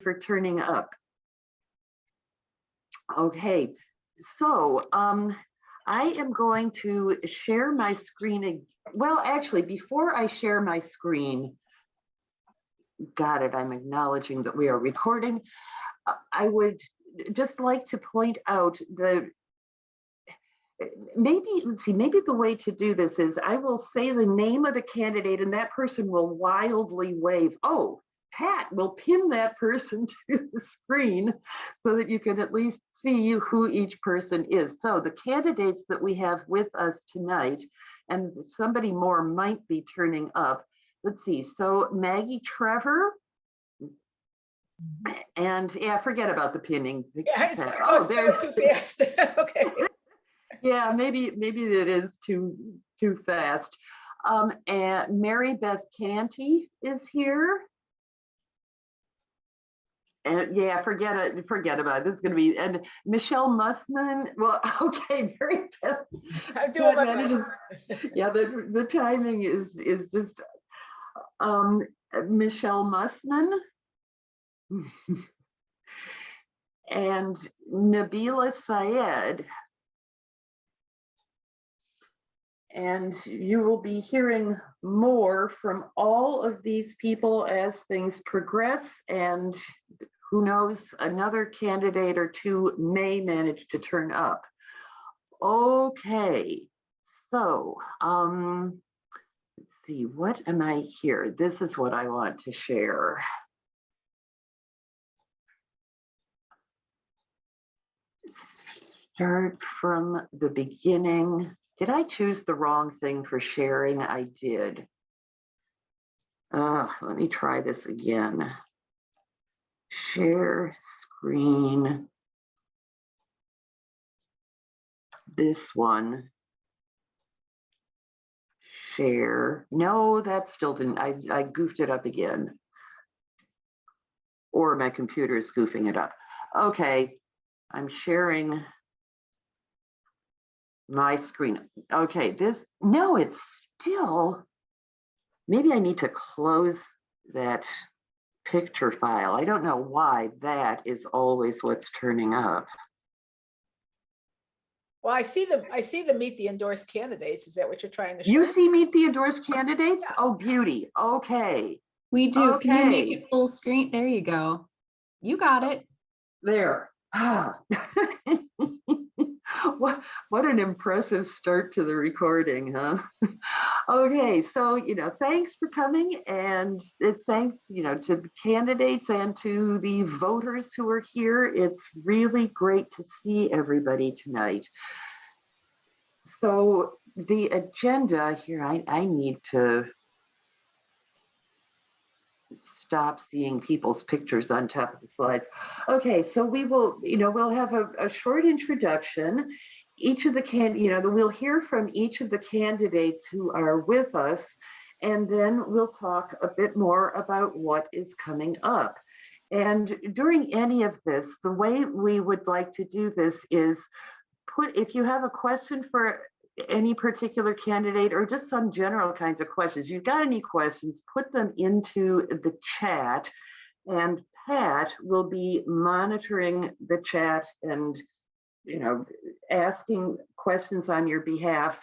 for turning up. Okay, so I am going to share my screen. Well, actually, before I share my screen, got it, I'm acknowledging that we are recording. I would just like to point out maybe the way to do this is I will say the name of a candidate and that person will wildly wave. Oh, Pat will pin that person to the screen so that you can at least see who each person is. So the candidates that we have with us tonight, and somebody more might be turning up. Let's see, so Maggie, Trevor, and yeah, forget about the pinning. Yeah, there's too fast. Okay. Yeah, maybe it is too fast. And Mary Beth Canty is here. And yeah, forget about it. This is going to be, and Michelle Mussman. Well, okay, Mary Beth. I'm doing my best. Yeah, the timing is just Michelle Mussman and Nabila Syed. And you will be hearing more from all of these people as things progress, and who knows, another candidate or two may manage to turn up. Okay, so let's see, what am I here? This is what I want to share. Start from the beginning. Did I choose the wrong thing for sharing? I did. Let me try this again. Share screen. This one. Share. No, that still didn't. I goofed it up again. Or my computer is goofing it up. Okay, I'm sharing my screen. Okay, no, it's still, maybe I need to close that picture file. I don't know why that is always what's turning up. Well, I see the meet the endorsed candidates. Is that what you're trying to show? You see meet the endorsed candidates? Yeah. Oh, beauty. Okay. We do. Okay. Can you make it full screen? There you go. You got it. There. What an impressive start to the recording, huh? Okay, so thanks for coming, and thanks to the candidates and to the voters who are here. It's really great to see everybody tonight. So the agenda here, I need to stop seeing people's pictures on top of the slides. Okay, so we will, we'll have a short introduction. Each of the we'll hear from each of the candidates who are with us, and then we'll talk a bit more about what is coming up. And during any of this, the way we would like to do this is if you have a question for any particular candidate or just some general kinds of questions, you've got any questions, put them into the chat, and Pat will be monitoring the chat and asking questions on your behalf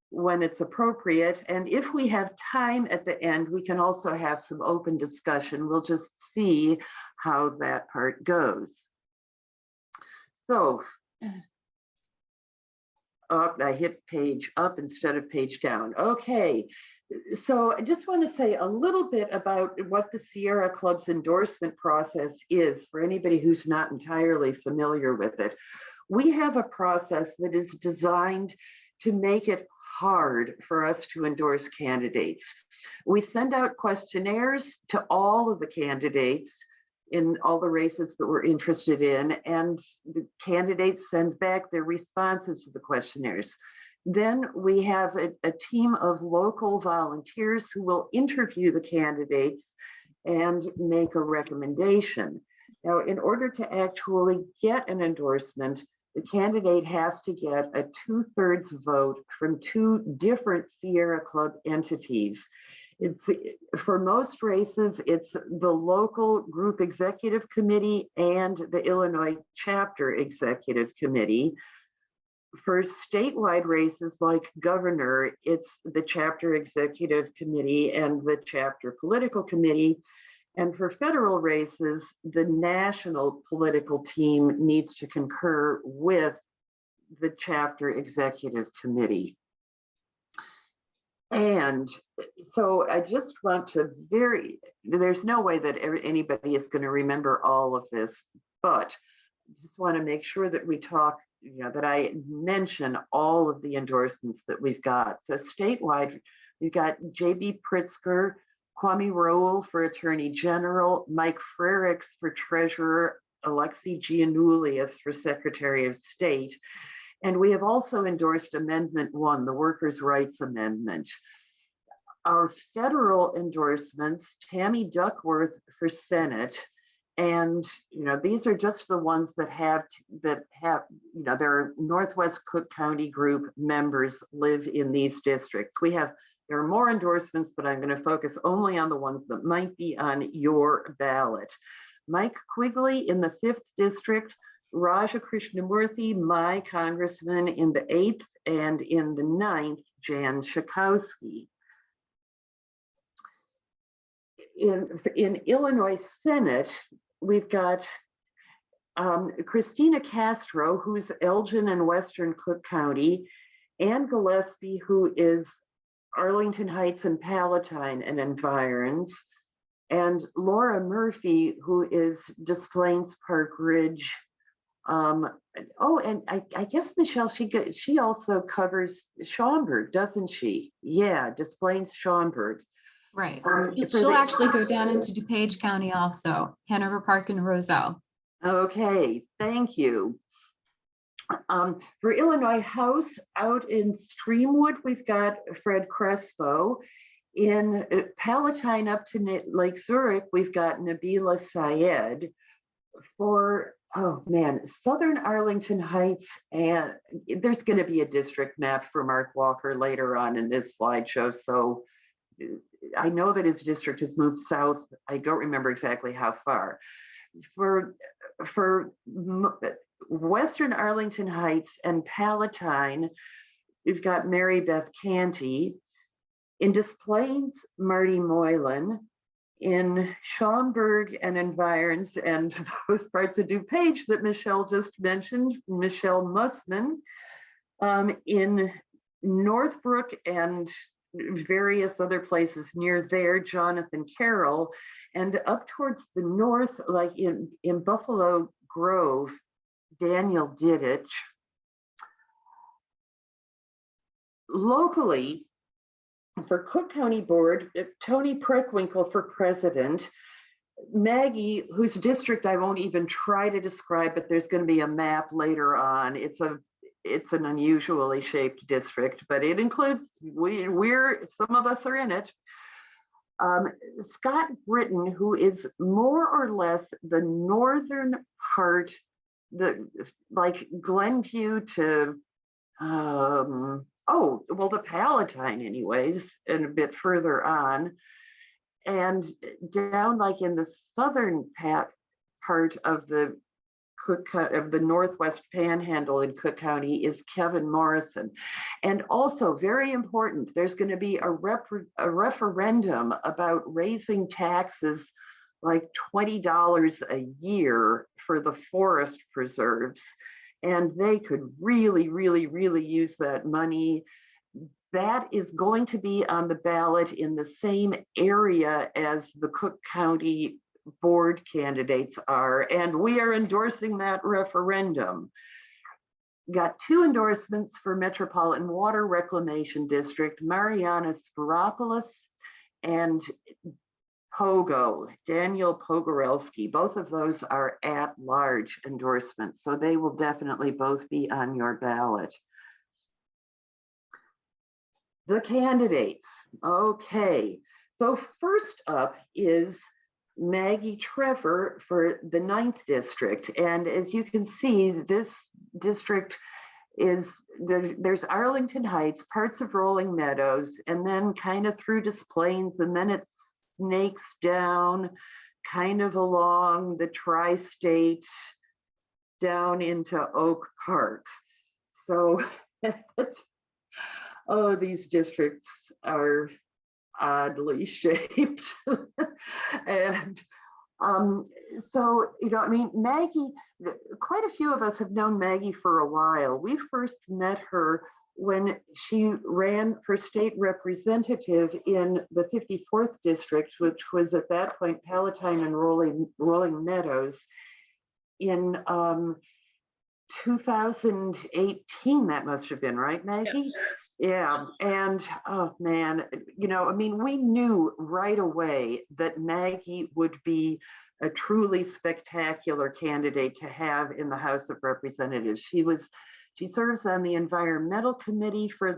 when it's appropriate. And if we have time at the end, we can also have some open discussion. We'll just see how that part goes. So, I hit page up instead of page down. Okay, so I just want to say a little bit about what the Sierra Club's endorsement process is for anybody who's not entirely familiar with it. We have a process that is designed to make it hard for us to endorse candidates. We send out questionnaires to all of the candidates in all the races that we're interested in, and the candidates send back their responses to the questionnaires. Then we have a team of local volunteers who will interview the candidates and make a recommendation. Now, in order to actually get an endorsement, the candidate has to get a 2/3 vote from 2 different Sierra Club entities. It's for most races, it's the local group executive committee and the Illinois chapter executive committee. For statewide races like governor, it's the chapter executive committee and the chapter political committee. And for federal races, the national political team needs to concur with the chapter executive committee. And so I just want to there's no way that anybody is going to remember all of this, but just want to make sure that we talk, that I mention all of the endorsements that we've got. So statewide, we've got J.B. Pritzker, Kwame Rowell for Attorney General, Mike Frericks for Treasurer, Alexei Giannoulias for Secretary of State. And we have also endorsed Amendment 1, the Workers' Rights Amendment. Our federal endorsements, Tammy Duckworth for Senate, and these are just the ones that have their Northwest Cook County group members live in these districts. There are more endorsements, but I'm going to focus only on the ones that might be on your ballot. Mike Quigley in the 5th district, Raja Krishnamurthy, my congressman in the 8th, and in the 9th, Jan Schakowsky. In Illinois Senate, we've got Christina Castro, who's Elgin and Western Cook County, Ann Gillespie, who is Arlington Heights and Palatine and environs, and Laura Murphy, who is Des Plaines Park Ridge. And I guess Michelle, she also covers Schaumburg, doesn't she? Yeah, Des Plaines, Schaumburg. Right. She'll actually go down into DuPage County also, Hanover Park and Roselle. Okay, thank you. For Illinois House, out in Streamwood, we've got Fred Crespo. In Palatine up to Lake Zurich, we've got Nabila Syed. For, Southern Arlington Heights, and there's going to be a district map for Mark Walker later on in this slideshow, so I know that his district has moved south. I don't remember exactly how far. For Western Arlington Heights and Palatine, we've got Mary Beth Canty. In Des Plaines, Marty Moylan. In Schaumburg and environs, and those parts of DuPage that Michelle just mentioned, Michelle Mussman. In Northbrook and various other places near there, Jonathan Carroll. And up towards the north, like in Buffalo Grove, Daniel Diddich. Locally, for Cook County Board, Tony Preckwinkle for president, Maggie, whose district I won't even try to describe, but there's going to be a map later on. It's an unusually shaped district, but it includes, some of us are in it. Scott Britton, who is more or less the northern part, like Glenview to, to Palatine anyways, and a bit further on. And down like in the southern part of the Northwest Panhandle in Cook County is Kevin Morrison. And also very important, there's going to be a referendum about raising taxes like $20 a year for the forest preserves. And they could really, really, really use that money. That is going to be on the ballot in the same area as the Cook County board candidates are, and we are endorsing that referendum. Got 2 endorsements for Metropolitan Water Reclamation District, Mariana Spiropoulos and Pogo, Daniel Pogorelski. Both of those are at-large endorsements, so they will definitely both be on your ballot. The candidates. Okay, so first up is Maggie Trevor for the 9th district. And as you can see, this district there's Arlington Heights, parts of Rolling Meadows, and then kind of through Des Plaines, and then it snakes down kind of along the tri-state down into Oak Park. So oh, these districts are oddly shaped. And so, I mean, Maggie, quite a few of us have known Maggie for a while. We first met her when she ran for state representative in the 54th district, which was at that point Palatine and Rolling Meadows, in 2018, that must have been, right, Maggie? Yes. Yeah, and oh man, I mean, we knew right away that Maggie would be a truly spectacular candidate to have in the House of Representatives. She serves on the Environmental Committee for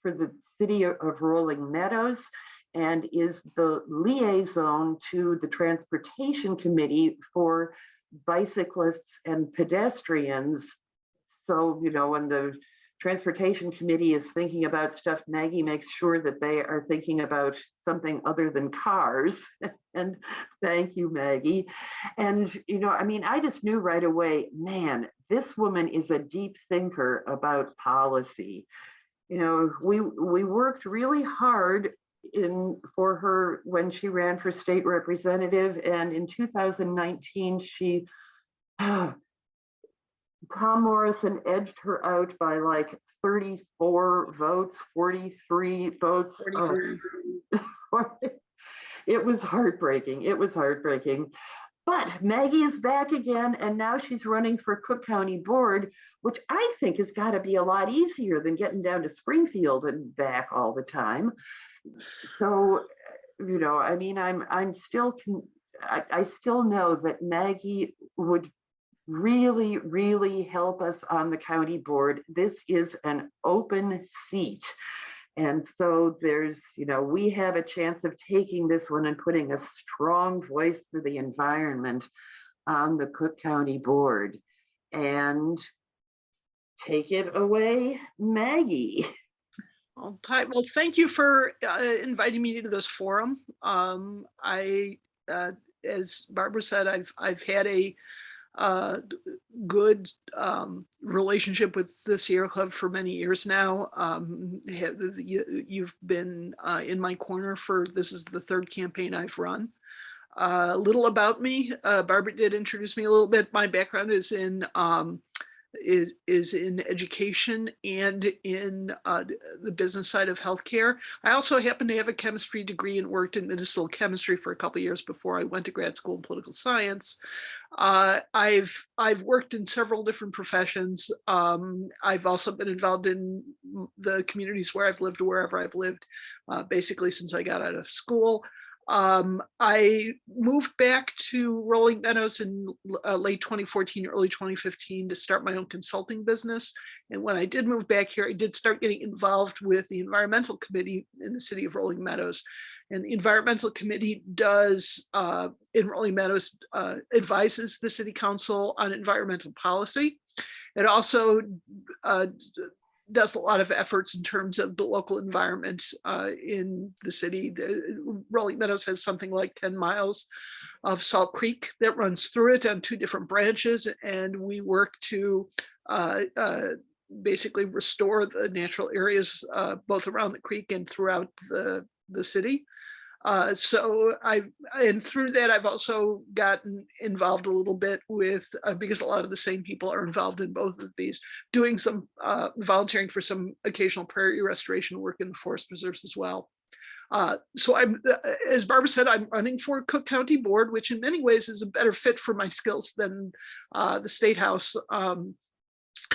the city of Rolling Meadows, and is the liaison to the Transportation Committee for bicyclists and pedestrians. So, when the Transportation Committee is thinking about stuff, Maggie makes sure that they are thinking about something other than cars. And thank you, Maggie. And, I mean, I just knew right away, man, this woman is a deep thinker about policy. We worked really hard for her when she ran for state representative, and in 2019 Tom Morrison edged her out by like 34 votes, 43 votes. 43. It was heartbreaking. It was heartbreaking. But Maggie is back again, and now she's running for Cook County Board, which I think has got to be a lot easier than getting down to Springfield and back all the time. So, I mean, I still know that Maggie would really, really help us on the county board. This is an open seat. And so there's, we have a chance of taking this one and putting a strong voice for the environment on the Cook County board. And take it away, Maggie. Well, thank you for inviting me to this forum. As Barbara said, I've had a good relationship with the Sierra Club for many years now. You've been in my corner this is the third campaign I've run. A little about me, Barbara did introduce me a little bit. My background is in education and in the business side of healthcare. I also happen to have a chemistry degree and worked in medicinal chemistry for a couple of years before I went to grad school in political science. I've worked in several different professions. I've also been involved in the communities where I've lived or wherever I've lived, basically since I got out of school. I moved back to Rolling Meadows in late 2014, early 2015 to start my own consulting business. And when I did move back here, I did start getting involved with the environmental committee in the city of Rolling Meadows. And the environmental committee does, in Rolling Meadows, advises the city council on environmental policy. It also does a lot of efforts in terms of the local environment in the city. Rolling Meadows has something like 10 miles of Salt Creek that runs through it on 2 different branches, and we work to basically restore the natural areas both around the creek and throughout the city. And through that, I've also gotten involved a little bit with, because a lot of the same people are involved in both of these, doing some volunteering for some occasional prairie restoration work in the forest reserves as well. So I'm, as Barbara said, I'm running for Cook County Board, which in many ways is a better fit for my skills than the State House.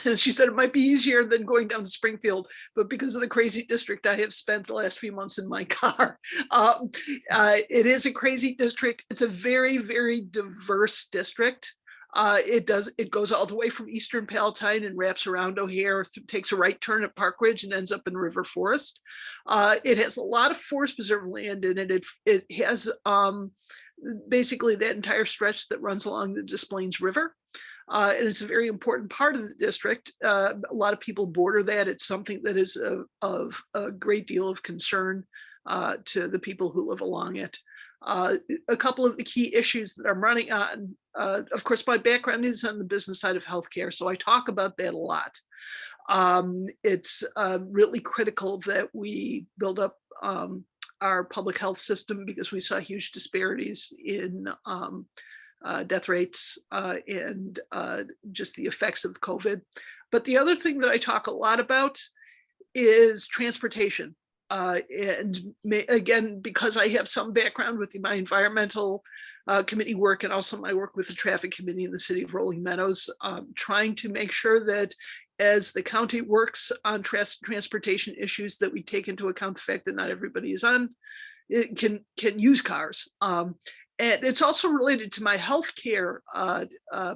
And she said it might be easier than going down to Springfield, but because of the crazy district, I have spent the last few months in my car. It is a crazy district. It's a very, very diverse district. It goes all the way from Eastern Palatine and wraps around O'Hare, takes a right turn at Park Ridge and ends up in River Forest. It has a lot of forest preserve land in it. It has basically that entire stretch that runs along the Des Plaines River. And it's a very important part of the district. A lot of people border that. It's something that is of a great deal of concern to the people who live along it. A couple of the key issues that I'm running on, of course, my background is on the business side of healthcare, so I talk about that a lot. It's really critical that we build up our public health system because we saw huge disparities in death rates and just the effects of COVID. But the other thing that I talk a lot about is transportation. Again, because I have some background with my environmental committee work and also my work with the traffic committee in the city of Rolling Meadows, trying to make sure that as the county works on transportation issues, that we take into account the fact that not everybody is can use cars. And it's also related to my healthcare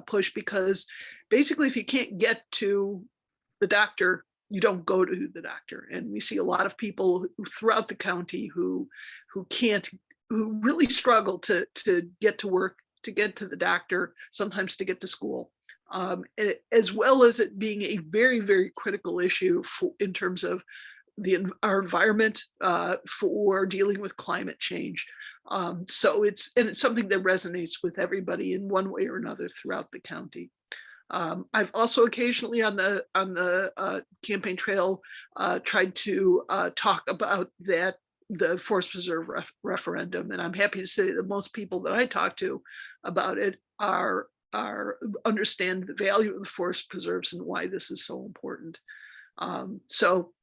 push, because basically if you can't get to the doctor, you don't go to the doctor. And we see a lot of people throughout the county who really struggle to get to work, to get to the doctor, sometimes to get to school, as well as it being a very, very critical issue in terms of our environment for dealing with climate change. So it's something that resonates with everybody in one way or another throughout the county. I've also occasionally on the campaign trail tried to talk about the forest preserve referendum, and I'm happy to say that most people that I talk to about it understand the value of the forest preserves and why this is so important. So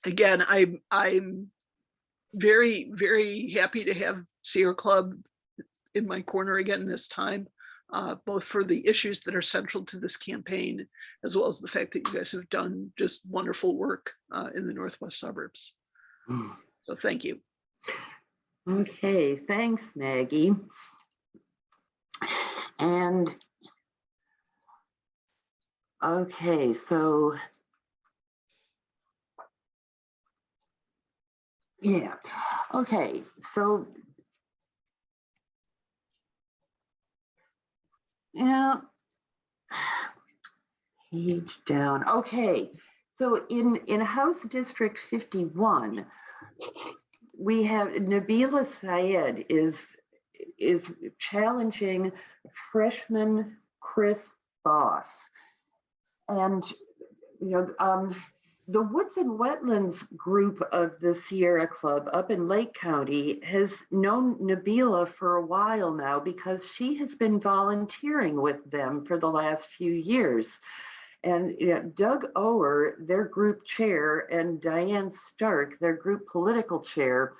again, I'm very, very happy to have Sierra Club in my corner again this time. Both for the issues that are central to this campaign, as well as the fact that you guys have done just wonderful work in the Northwest suburbs. So thank you. Okay, thanks, Maggie. And okay, so yeah, okay, so yeah, page down. Okay, so in House District 51, we have Nabila Syed is challenging freshman Chris Boss, and the Woods and Wetlands group of the Sierra Club up in Lake County has known Nabila for a while now because she has been volunteering with them for the last few years. And Doug Ower, their group chair, and Diane Stark, their group political chair,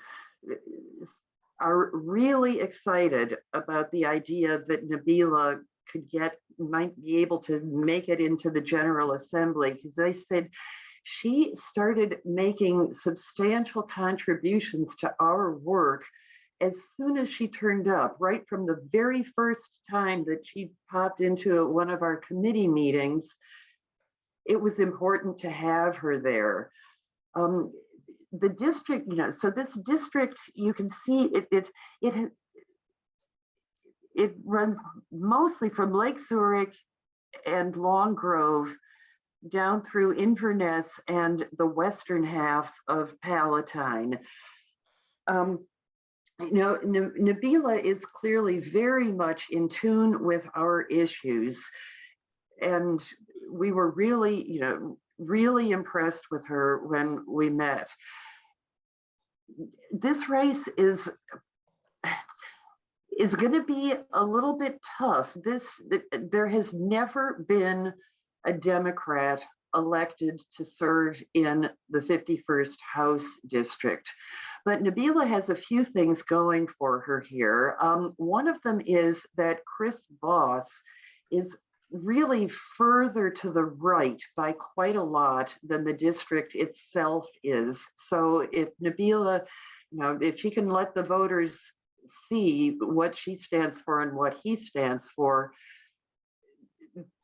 are really excited about the idea that Nabila might be able to make it into the General Assembly, because they said she started making substantial contributions to our work as soon as she turned up, right from the very first time that she popped into one of our committee meetings. It was important to have her there. The district, so this district, you can see it runs mostly from Lake Zurich and Long Grove down through Inverness and the western half of Palatine. Nabila is clearly very much in tune with our issues, and we were really, really impressed with her when we met. This race is going to be a little bit tough. There has never been a Democrat elected to serve in the 51st House District. But Nabila has a few things going for her here. One of them is that Chris Boss is really further to the right by quite a lot than the district itself is. So if Nabila, if she can let the voters see what she stands for and what he stands for,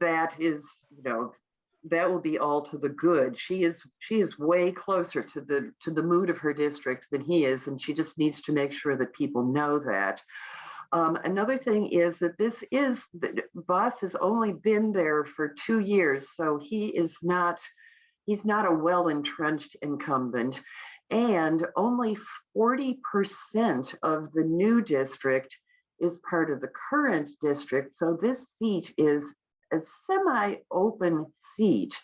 that is, that will be all to the good. She is way closer to the mood of her district than he is, and she just needs to make sure that people know that. Another thing is that Boss has only been there for 2 years, so he's not a well-entrenched incumbent, and only 40% of the new district is part of the current district. So this seat is a semi-open seat.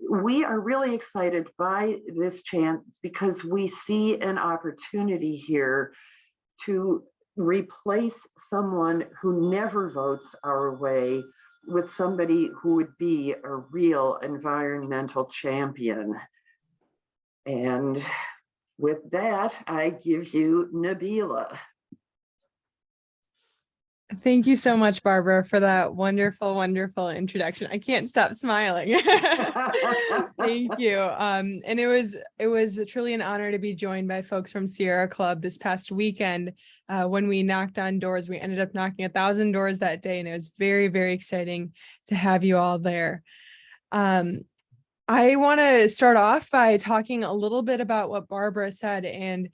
We are really excited by this chance because we see an opportunity here to replace someone who never votes our way with somebody who would be a real environmental champion. And with that, I give you Nabila. Thank you so much, Barbara, for that wonderful, wonderful introduction. I can't stop smiling. Thank you. And it was truly an honor to be joined by folks from Sierra Club this past weekend. When we knocked on doors, we ended up knocking 1,000 doors that day, and it was very, very exciting to have you all there. I want to start off by talking a little bit about what Barbara said and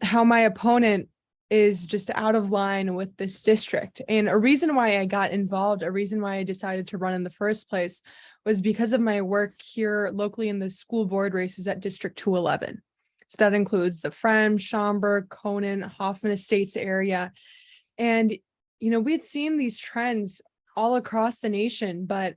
how my opponent is just out of line with this district. And a reason why I got involved, a reason why I decided to run in the first place was because of my work here locally in the school board races at District 211. So that includes the Friend, Schaumburg, Conan, Hoffman Estates area. And, we'd seen these trends all across the nation, but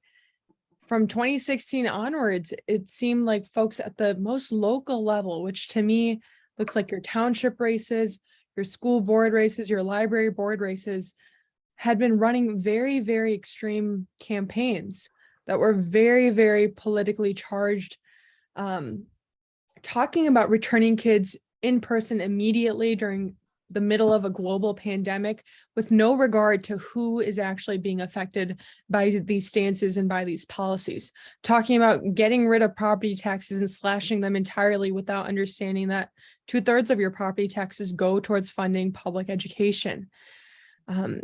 from 2016 onwards, it seemed like folks at the most local level, which to me looks like your township races, your school board races, your library board races, had been running very, very extreme campaigns that were very, very politically charged, talking about returning kids in person immediately during the middle of a global pandemic with no regard to who is actually being affected by these stances and by these policies, talking about getting rid of property taxes and slashing them entirely without understanding that 2/3 of your property taxes go towards funding public education.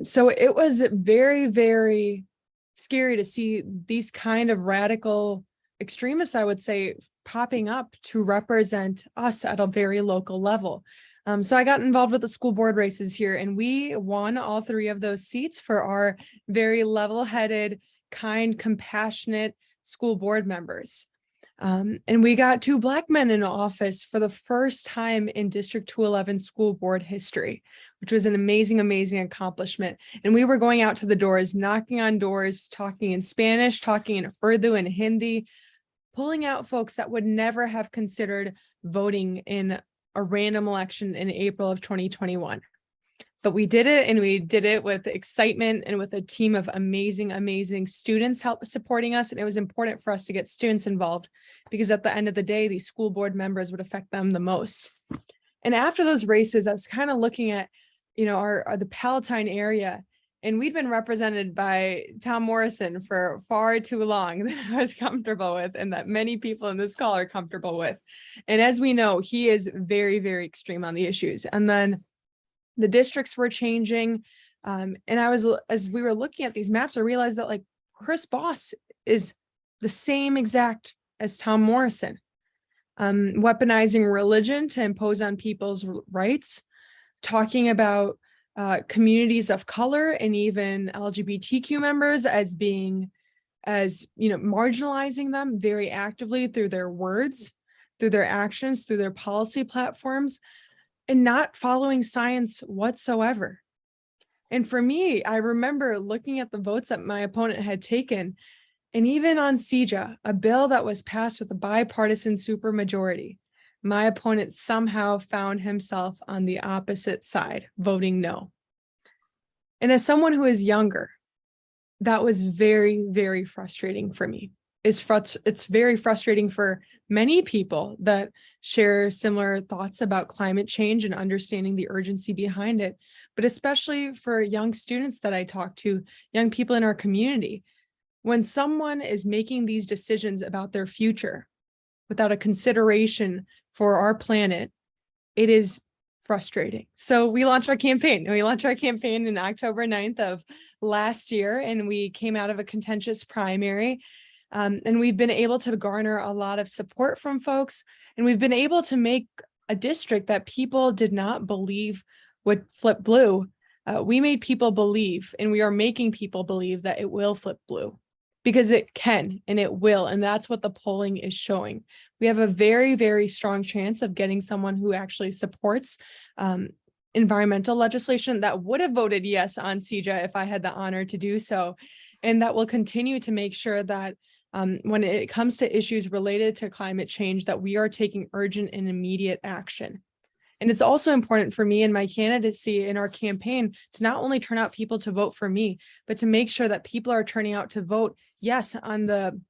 So it was very, very scary to see these kind of radical extremists, I would say, popping up to represent us at a very local level. So I got involved with the school board races here, and we won all 3 of those seats for our very level-headed, kind, compassionate school board members. And we got 2 Black men in office for the first time in District 211 school board history, which was an amazing, amazing accomplishment. And we were going out to the doors, knocking on doors, talking in Spanish, talking in Urdu and Hindi, pulling out folks that would never have considered voting in a random election in April of 2021. But we did it, and we did it with excitement and with a team of amazing, amazing students supporting us. And it was important for us to get students involved because at the end of the day, these school board members would affect them the most. And after those races, I was kind of looking at, the Palatine area, and we'd been represented by Tom Morrison for far too long than I was comfortable with, and that many people in this call are comfortable with. And as we know, he is very, very extreme on the issues. And then the districts were changing. And as we were looking at these maps, I realized that Chris Boss is the same exact as Tom Morrison, weaponizing religion to impose on people's rights, talking about communities of color and even LGBTQ members as marginalizing them very actively through their words, through their actions, through their policy platforms, and not following science whatsoever. And for me, I remember looking at the votes that my opponent had taken, and even on CEJA, a bill that was passed with a bipartisan supermajority, my opponent somehow found himself on the opposite side, voting no. And as someone who is younger, that was very, very frustrating for me. It's very frustrating for many people that share similar thoughts about climate change and understanding the urgency behind it, but especially for young students that I talk to, young people in our community. When someone is making these decisions about their future without a consideration for our planet, it is frustrating. So we launched our campaign, in October 9th of last year, and we came out of a contentious primary. And we've been able to garner a lot of support from folks, and we've been able to make a district that people did not believe would flip blue. We made people believe, and we are making people believe that it will flip blue, because it can and it will. And that's what the polling is showing. We have a very, very strong chance of getting someone who actually supports environmental legislation that would have voted yes on CEJA if I had the honor to do so. And that will continue to make sure that when it comes to issues related to climate change, that we are taking urgent and immediate action. And it's also important for me and my candidacy in our campaign to not only turn out people to vote for me, but to make sure that people are turning out to vote yes on the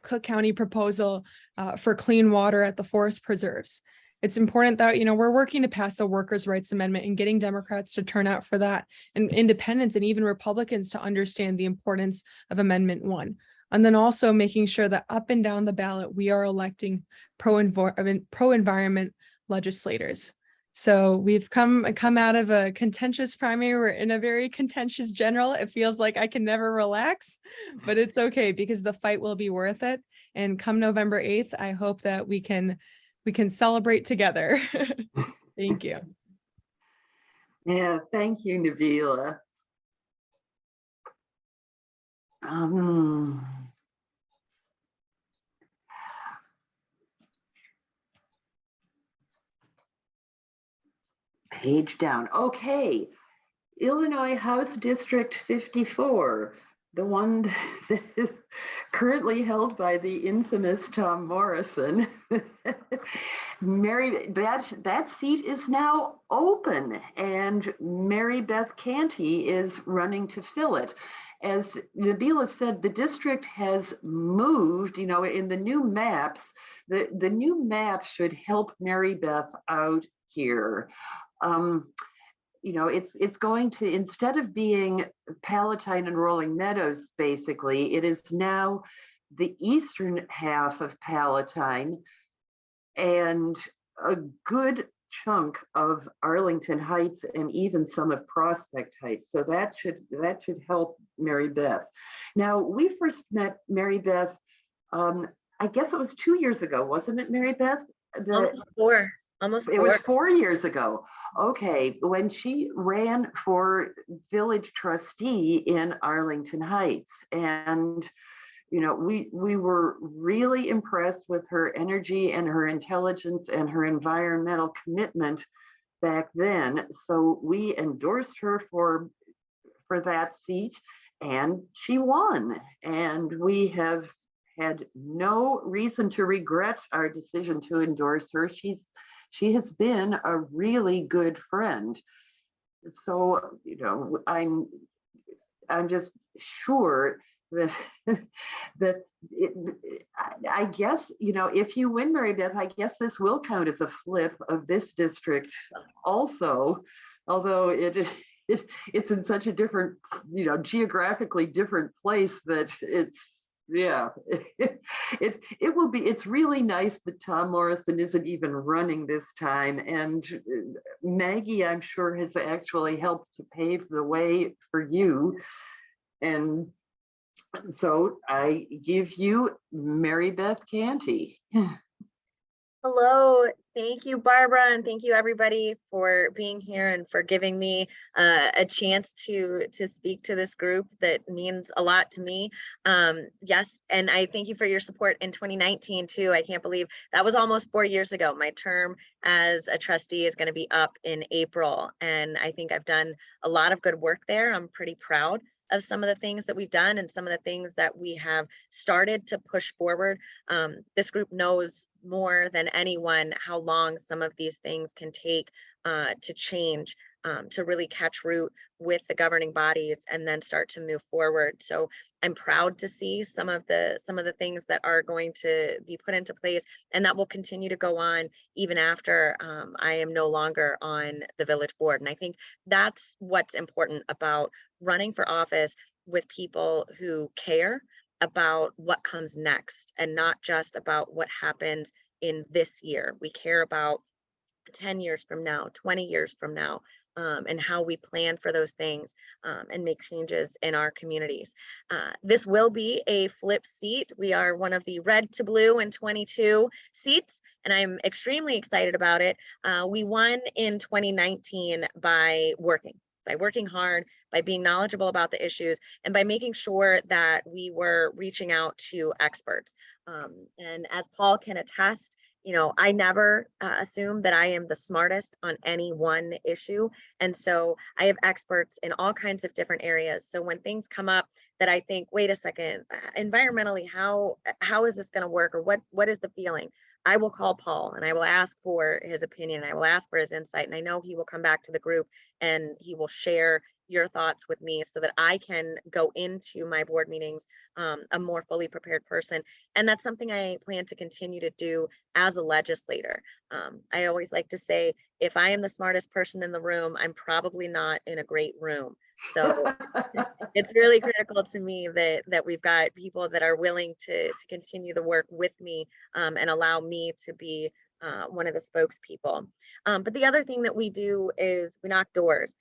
Cook County proposal for clean water at the forest preserves. It's important that, we're working to pass the Workers' Rights Amendment and getting Democrats to turn out for that, and independents and even Republicans to understand the importance of Amendment 1. And then also making sure that up and down the ballot, we are electing pro-environment legislators. So we've come out of a contentious primary. We're in a very contentious general. It feels like I can never relax, but it's okay, because the fight will be worth it. And come November 8th, I hope that we can celebrate together. Thank you. Yeah, thank you, Nabila. Page down. Okay. Illinois House District 54, the one that is currently held by the infamous Tom Morrison. That seat is now open, and Mary Beth Canty is running to fill it. As Nabila said, the district has moved, in the new maps. The new map should help Mary Beth out here. It's going to, instead of being Palatine and Rolling Meadows, basically, it is now the eastern half of Palatine and a good chunk of Arlington Heights and even some of Prospect Heights. So that should help Mary Beth. Now, we first met Mary Beth, I guess it was 2 years ago, wasn't it, Mary Beth? Almost It was 4 years ago. Okay, when she ran for village trustee in Arlington Heights. And, we were really impressed with her energy and her intelligence and her environmental commitment back then. So we endorsed her for that seat, and she won. And we have had no reason to regret our decision to endorse her. She has been a really good friend. So, I'm just sure that I guess, if you win, Mary Beth, I guess this will count as a flip of this district also, although it's in such a different, geographically different place that it will be. It's really nice that Tom Morrison isn't even running this time, and Maggie, I'm sure, has actually helped to pave the way for you. And so I give you Mary Beth Canty. Hello, thank you, Barbara, and thank you everybody for being here and for giving me a chance to speak to this group that means a lot to me. Yes, and I thank you for your support in 2019 too. I can't believe that was almost 4 years ago. My term as a trustee is going to be up in April, and I think I've done a lot of good work there. I'm pretty proud of some of the things that we've done and some of the things that we have started to push forward. This group knows more than anyone how long some of these things can take to change, to really catch root with the governing bodies and then start to move forward. So I'm proud to see some of the things that are going to be put into place, and that will continue to go on even after I am no longer on the village board. And I think that's what's important about running for office with people who care about what comes next and not just about what happens in this year. We care about 10 years from now, 20 years from now. and how we plan for those things and make changes in our communities. This will be a flip seat. We are one of the red to blue and 22 seats, and I'm extremely excited about it. We won in 2019 by working hard, by being knowledgeable about the issues, and by making sure that we were reaching out to experts. And as Paul can attest, I never assume that I am the smartest on any one issue. And so I have experts in all kinds of different areas. So when things come up that I think, wait a second, environmentally, how is this going to work? Or what is the feeling? I will call Paul and I will ask for his opinion. I will ask for his insight. And I know he will come back to the group and he will share your thoughts with me so that I can go into my board meetings a more fully prepared person. And that's something I plan to continue to do as a legislator. I always like to say, if I am the smartest person in the room, I'm probably not in a great room. So it's really critical to me that we've got people that are willing to continue the work with me and allow me to be one of the spokespeople. But the other thing that we do is we knock doors.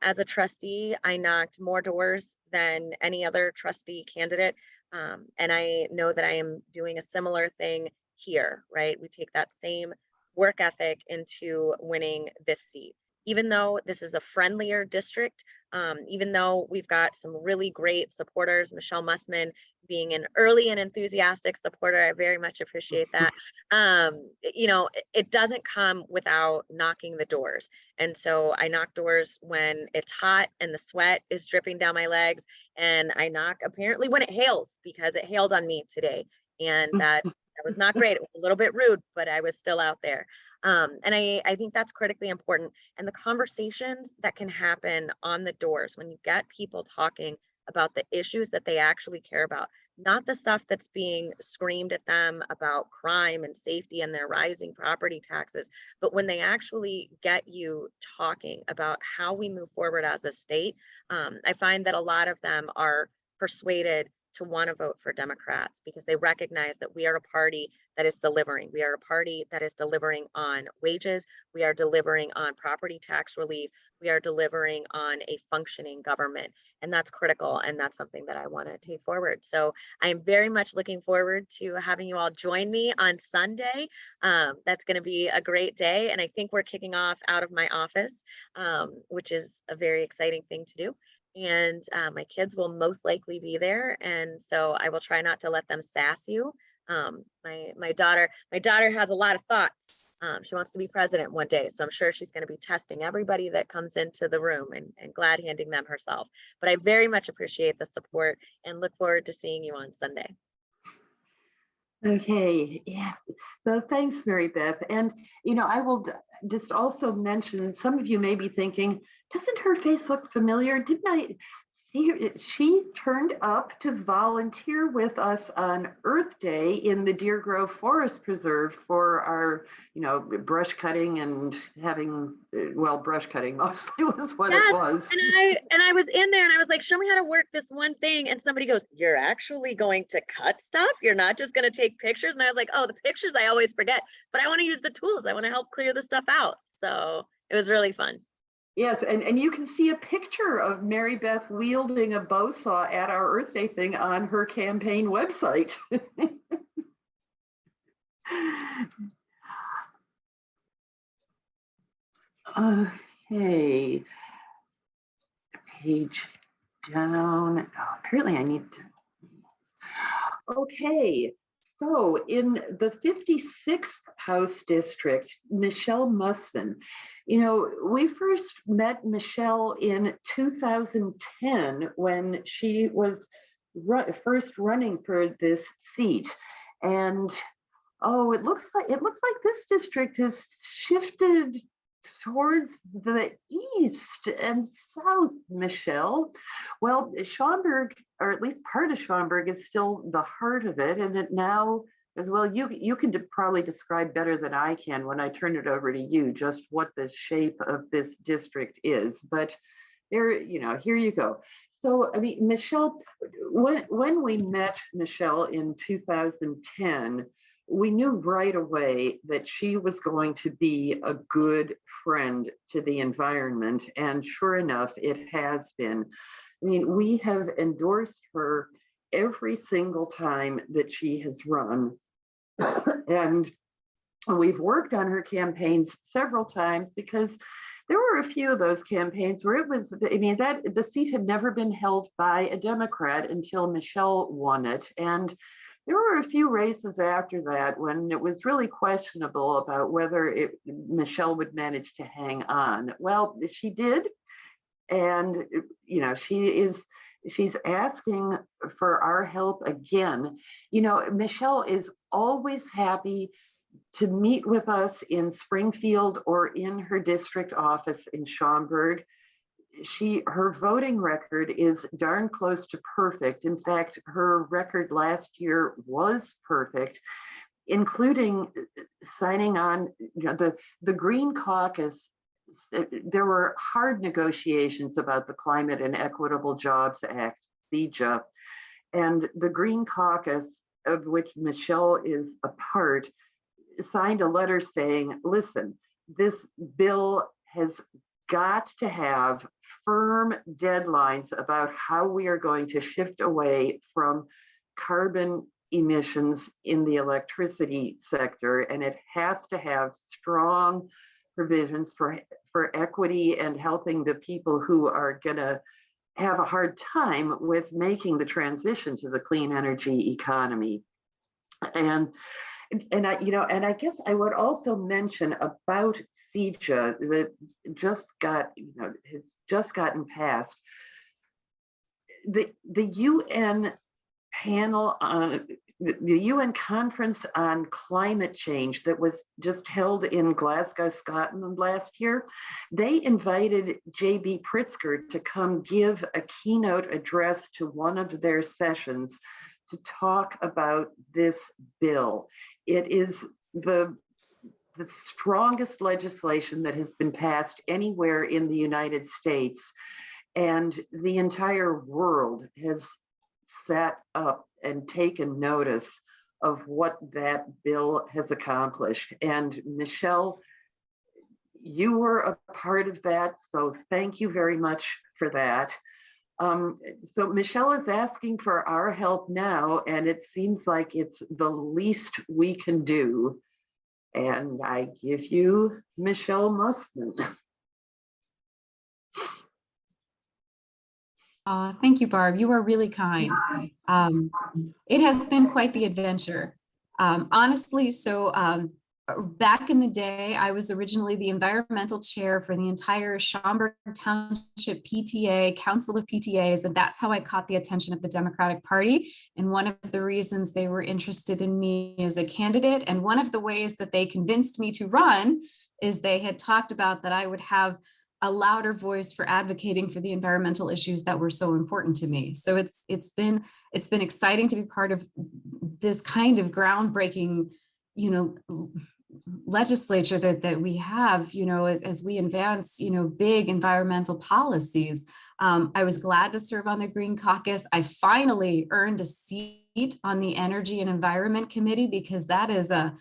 As a trustee, I knocked more doors than any other trustee candidate. And I know that I am doing a similar thing here, right? We take that same work ethic into winning this seat. Even though this is a friendlier district, even though we've got some really great supporters, Michelle Mussman being an early and enthusiastic supporter, I very much appreciate that. It doesn't come without knocking the doors. And so I knock doors when it's hot and the sweat is dripping down my legs. And I knock apparently when it hails, because it hailed on me today. And that was not great. It was a little bit rude, but I was still out there. And I think that's critically important. And the conversations that can happen on the doors when you get people talking about the issues that they actually care about, not the stuff that's being screamed at them about crime and safety and their rising property taxes, but when they actually get you talking about how we move forward as a state, I find that a lot of them are persuaded to want to vote for Democrats because they recognize that we are a party that is delivering. We are a party that is delivering on wages. We are delivering on property tax relief. We are delivering on a functioning government. And that's critical. And that's something that I want to take forward. So I'm very much looking forward to having you all join me on Sunday. That's going to be a great day. And I think we're kicking off out of my office, which is a very exciting thing to do. And my kids will most likely be there, and so I will try not to let them sass you. My daughter has a lot of thoughts. She wants to be president one day, so I'm sure she's going to be testing everybody that comes into the room and glad handing them herself. But I very much appreciate the support and look forward to seeing you on Sunday. Okay, yeah. So thanks, Mary Beth. And, I will just also mention, some of you may be thinking, doesn't her face look familiar? Didn't I see her? She turned up to volunteer with us on Earth Day in the Deer Grove Forest Preserve for our, brush cutting and having, brush cutting mostly was what it was. And I was in there and I was like, show me how to work this one thing. And somebody goes, you're actually going to cut stuff? You're not just going to take pictures? And I was like, oh, the pictures I always forget, but I want to use the tools. I want to help clear the stuff out. So it was really fun. Yes, and you can see a picture of Mary Beth wielding a bow saw at our Earth Day thing on her campaign website. Okay, page down. Oh, apparently I need to. Okay, so in the 56th House District, Michelle Mussman, we first met Michelle in 2010 when she was first running for this seat. And it looks like this district has shifted towards the east and south, Michelle. Well, Schaumburg, or at least part of Schaumburg, is still the heart of it, and it now as well. You can probably describe better than I can when I turn it over to you just what the shape of this district is. But there, here you go. So, Michelle, when we met Michelle in 2010, we knew right away that she was going to be a good friend to the environment. And sure enough, it has been. I mean, we have endorsed her every single time that she has run. And we've worked on her campaigns several times because there were a few of those campaigns where it was, I mean, that the seat had never been held by a Democrat until Michelle won it. And there were a few races after that when it was really questionable about whether Michelle would manage to hang on. Well, she did. And, you know, she's asking for our help again. You know, Michelle is always happy to meet with us in Springfield or in her district office in Schaumburg. Her voting record is darn close to perfect. In fact, her record last year was perfect, including signing on, you know, the Green Caucus. There were hard negotiations about the Climate and Equitable Jobs Act, CEJA, and the Green Caucus, of which Michelle is a part, signed a letter saying, listen, this bill has got to have firm deadlines about how we are going to shift away from carbon emissions in the electricity sector, and it has to have strong provisions for equity and helping the people who are going to have a hard time with making the transition to the clean energy economy. And I guess I would also mention about CEJA that has just gotten passed. The UN panel on the UN conference on climate change that was just held in Glasgow, Scotland last year, they invited J.B. Pritzker to come give a keynote address to one of their sessions to talk about this bill. It is the strongest legislation that has been passed anywhere in the United States, and the entire world has sat up and taken notice of what that bill has accomplished. And Michelle, you were a part of that, so thank you very much for that. So Michelle is asking for our help now, and it seems like it's the least we can do. And I give you Michelle Mussman. Thank you, Barb. You are really kind. It has been quite the adventure. Honestly, back in the day, I was originally the environmental chair for the entire Schaumburg Township PTA, Council of PTAs, and that's how I caught the attention of the Democratic Party. And one of the reasons they were interested in me as a candidate, and one of the ways that they convinced me to run, is they had talked about that I would have a louder voice for advocating for the environmental issues that were so important to me. So it's been exciting to be part of this kind of groundbreaking, legislature that we have, as we advance, big environmental policies. I was glad to serve on the Green Caucus. I finally earned a seat on the Energy and Environment Committee, because that is a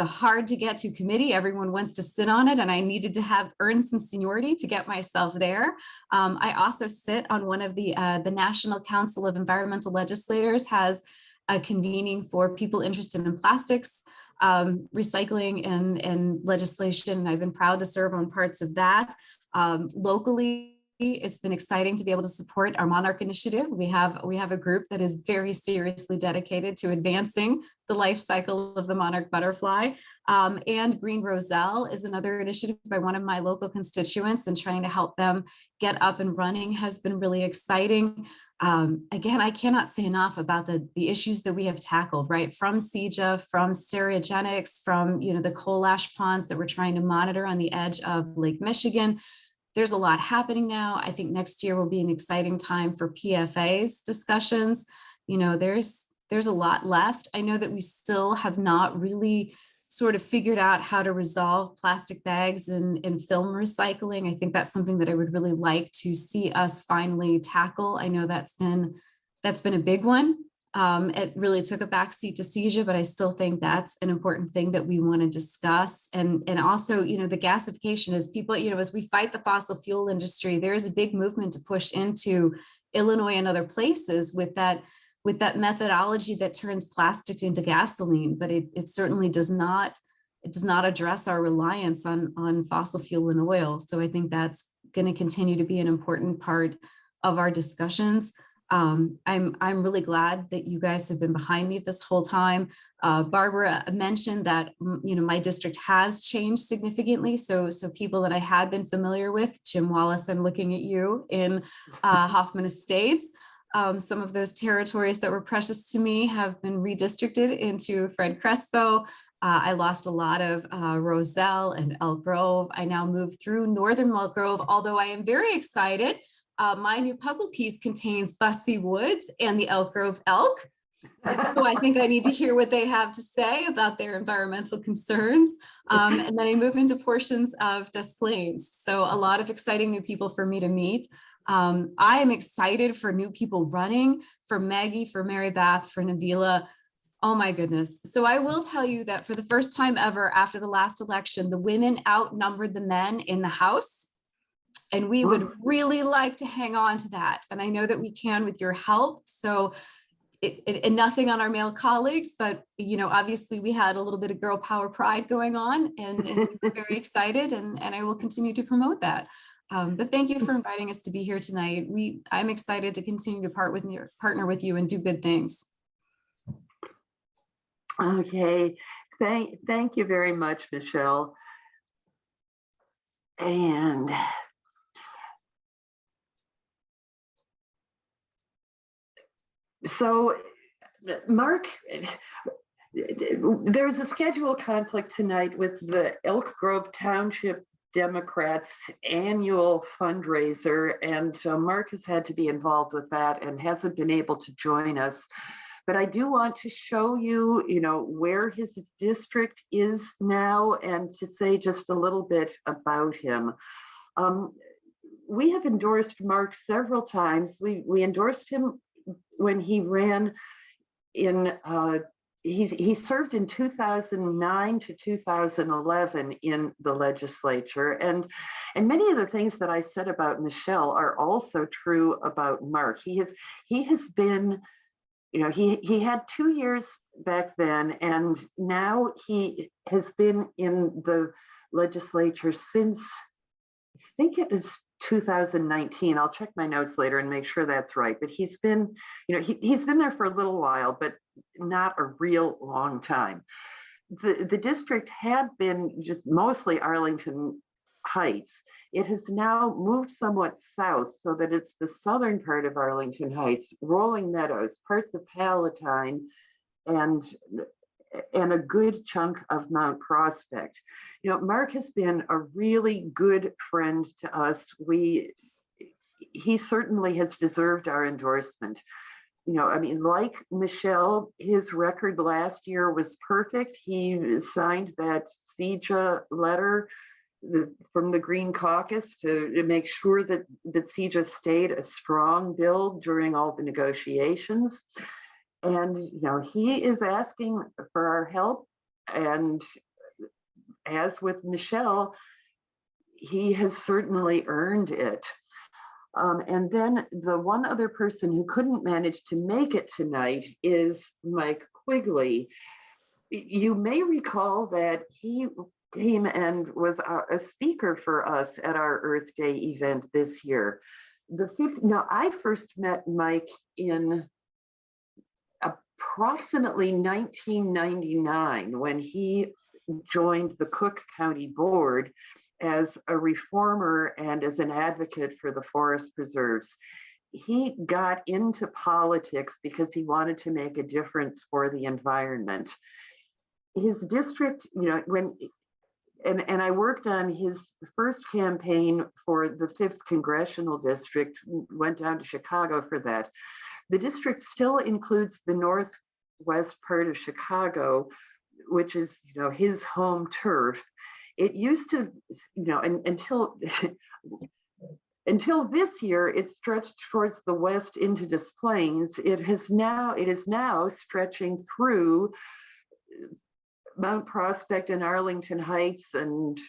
hard to get to committee. Everyone wants to sit on it, and I needed to earn some seniority to get myself there. I also sit on one of the National Council of Environmental Legislators has a convening for people interested in plastics, recycling and legislation. And I've been proud to serve on parts of that. Locally, it's been exciting to be able to support our Monarch Initiative. We have a group that is very seriously dedicated to advancing the life cycle of the monarch butterfly. And Green Roselle is another initiative by one of my local constituents, and trying to help them get up and running has been really exciting. Again, I cannot say enough about the issues that we have tackled, right? From CEJA, from stereogenics, from the coal ash ponds that we're trying to monitor on the edge of Lake Michigan. There's a lot happening now. I think next year will be an exciting time for PFAS discussions. There's a lot left. I know that we still have not really sort of figured out how to resolve plastic bags and film recycling. I think that's something that I would really like to see us finally tackle. I know that's been a big one. It really took a backseat to CEJA, but I still think that's an important thing that we want to discuss. And also, the gasification is people, as we fight the fossil fuel industry, there is a big movement to push into Illinois and other places with that methodology that turns plastic into gasoline, but it certainly does not address our reliance on fossil fuel and oil. So I think that's going to continue to be an important part of our discussions. I'm really glad that you guys have been behind me this whole time. Barbara mentioned that my district has changed significantly. So people that I had been familiar with, Jim Wallace, I'm looking at you in Hoffman Estates. Some of those territories that were precious to me have been redistricted into Fred Crespo. I lost a lot of Roselle and Elk Grove. I now moved through northern Elk Grove, although I am very excited. My new puzzle piece contains Bussy Woods and the Elk Grove elk. So I think I need to hear what they have to say about their environmental concerns. And then I move into portions of Des Plaines. So a lot of exciting new people for me to meet. I am excited for new people running, for Maggie, for Mary Beth, for Nabila. Oh my goodness. So I will tell you that for the first time ever after the last election, the women outnumbered the men in the House. And we would really like to hang on to that. And I know that we can with your help. So and nothing on our male colleagues, but obviously we had a little bit of girl power pride going on, and we're very excited, and I will continue to promote that. But thank you for inviting us to be here tonight. I'm excited to continue to partner with you and do good things. Okay, thank you very much, Michelle. And so, Mark, there's a schedule conflict tonight with the Elk Grove Township Democrats annual fundraiser, and Mark has had to be involved with that and hasn't been able to join us. But I do want to show you, where his district is now, and to say just a little bit about him. We have endorsed Mark several times. We endorsed him when he ran in, he served in 2009 to 2011 in the legislature. And many of the things that I said about Michelle are also true about Mark. He has been, he had 2 years back then, and now he has been in the legislature since, I think it was 2019. I'll check my notes later and make sure that's right. But he's been, he's been there for a little while, but not a real long time. The district had been just mostly Arlington Heights. It has now moved somewhat south so that it's the southern part of Arlington Heights, Rolling Meadows, parts of Palatine, and a good chunk of Mount Prospect. Mark has been a really good friend to us. He certainly has deserved our endorsement. Like Michelle, his record last year was perfect. He signed that CEJA letter from the Green Caucus to make sure that CEJA stayed a strong bill during all the negotiations. And, he is asking for our help. And as with Michelle, he has certainly earned it. And then the one other person who couldn't manage to make it tonight is Mike Quigley. You may recall that he came and was a speaker for us at our Earth Day event this year. I first met Mike in approximately 1999 when he joined the Cook County Board as a reformer and as an advocate for the forest preserves. He got into politics because he wanted to make a difference for the environment. His district, and I worked on his first campaign for the 5th Congressional District, went down to Chicago for that. The district still includes the northwest part of Chicago, which is, his home turf. It used to, until Until this year, it stretched towards the west into Des Plaines. It is now stretching through Mount Prospect and Arlington Heights and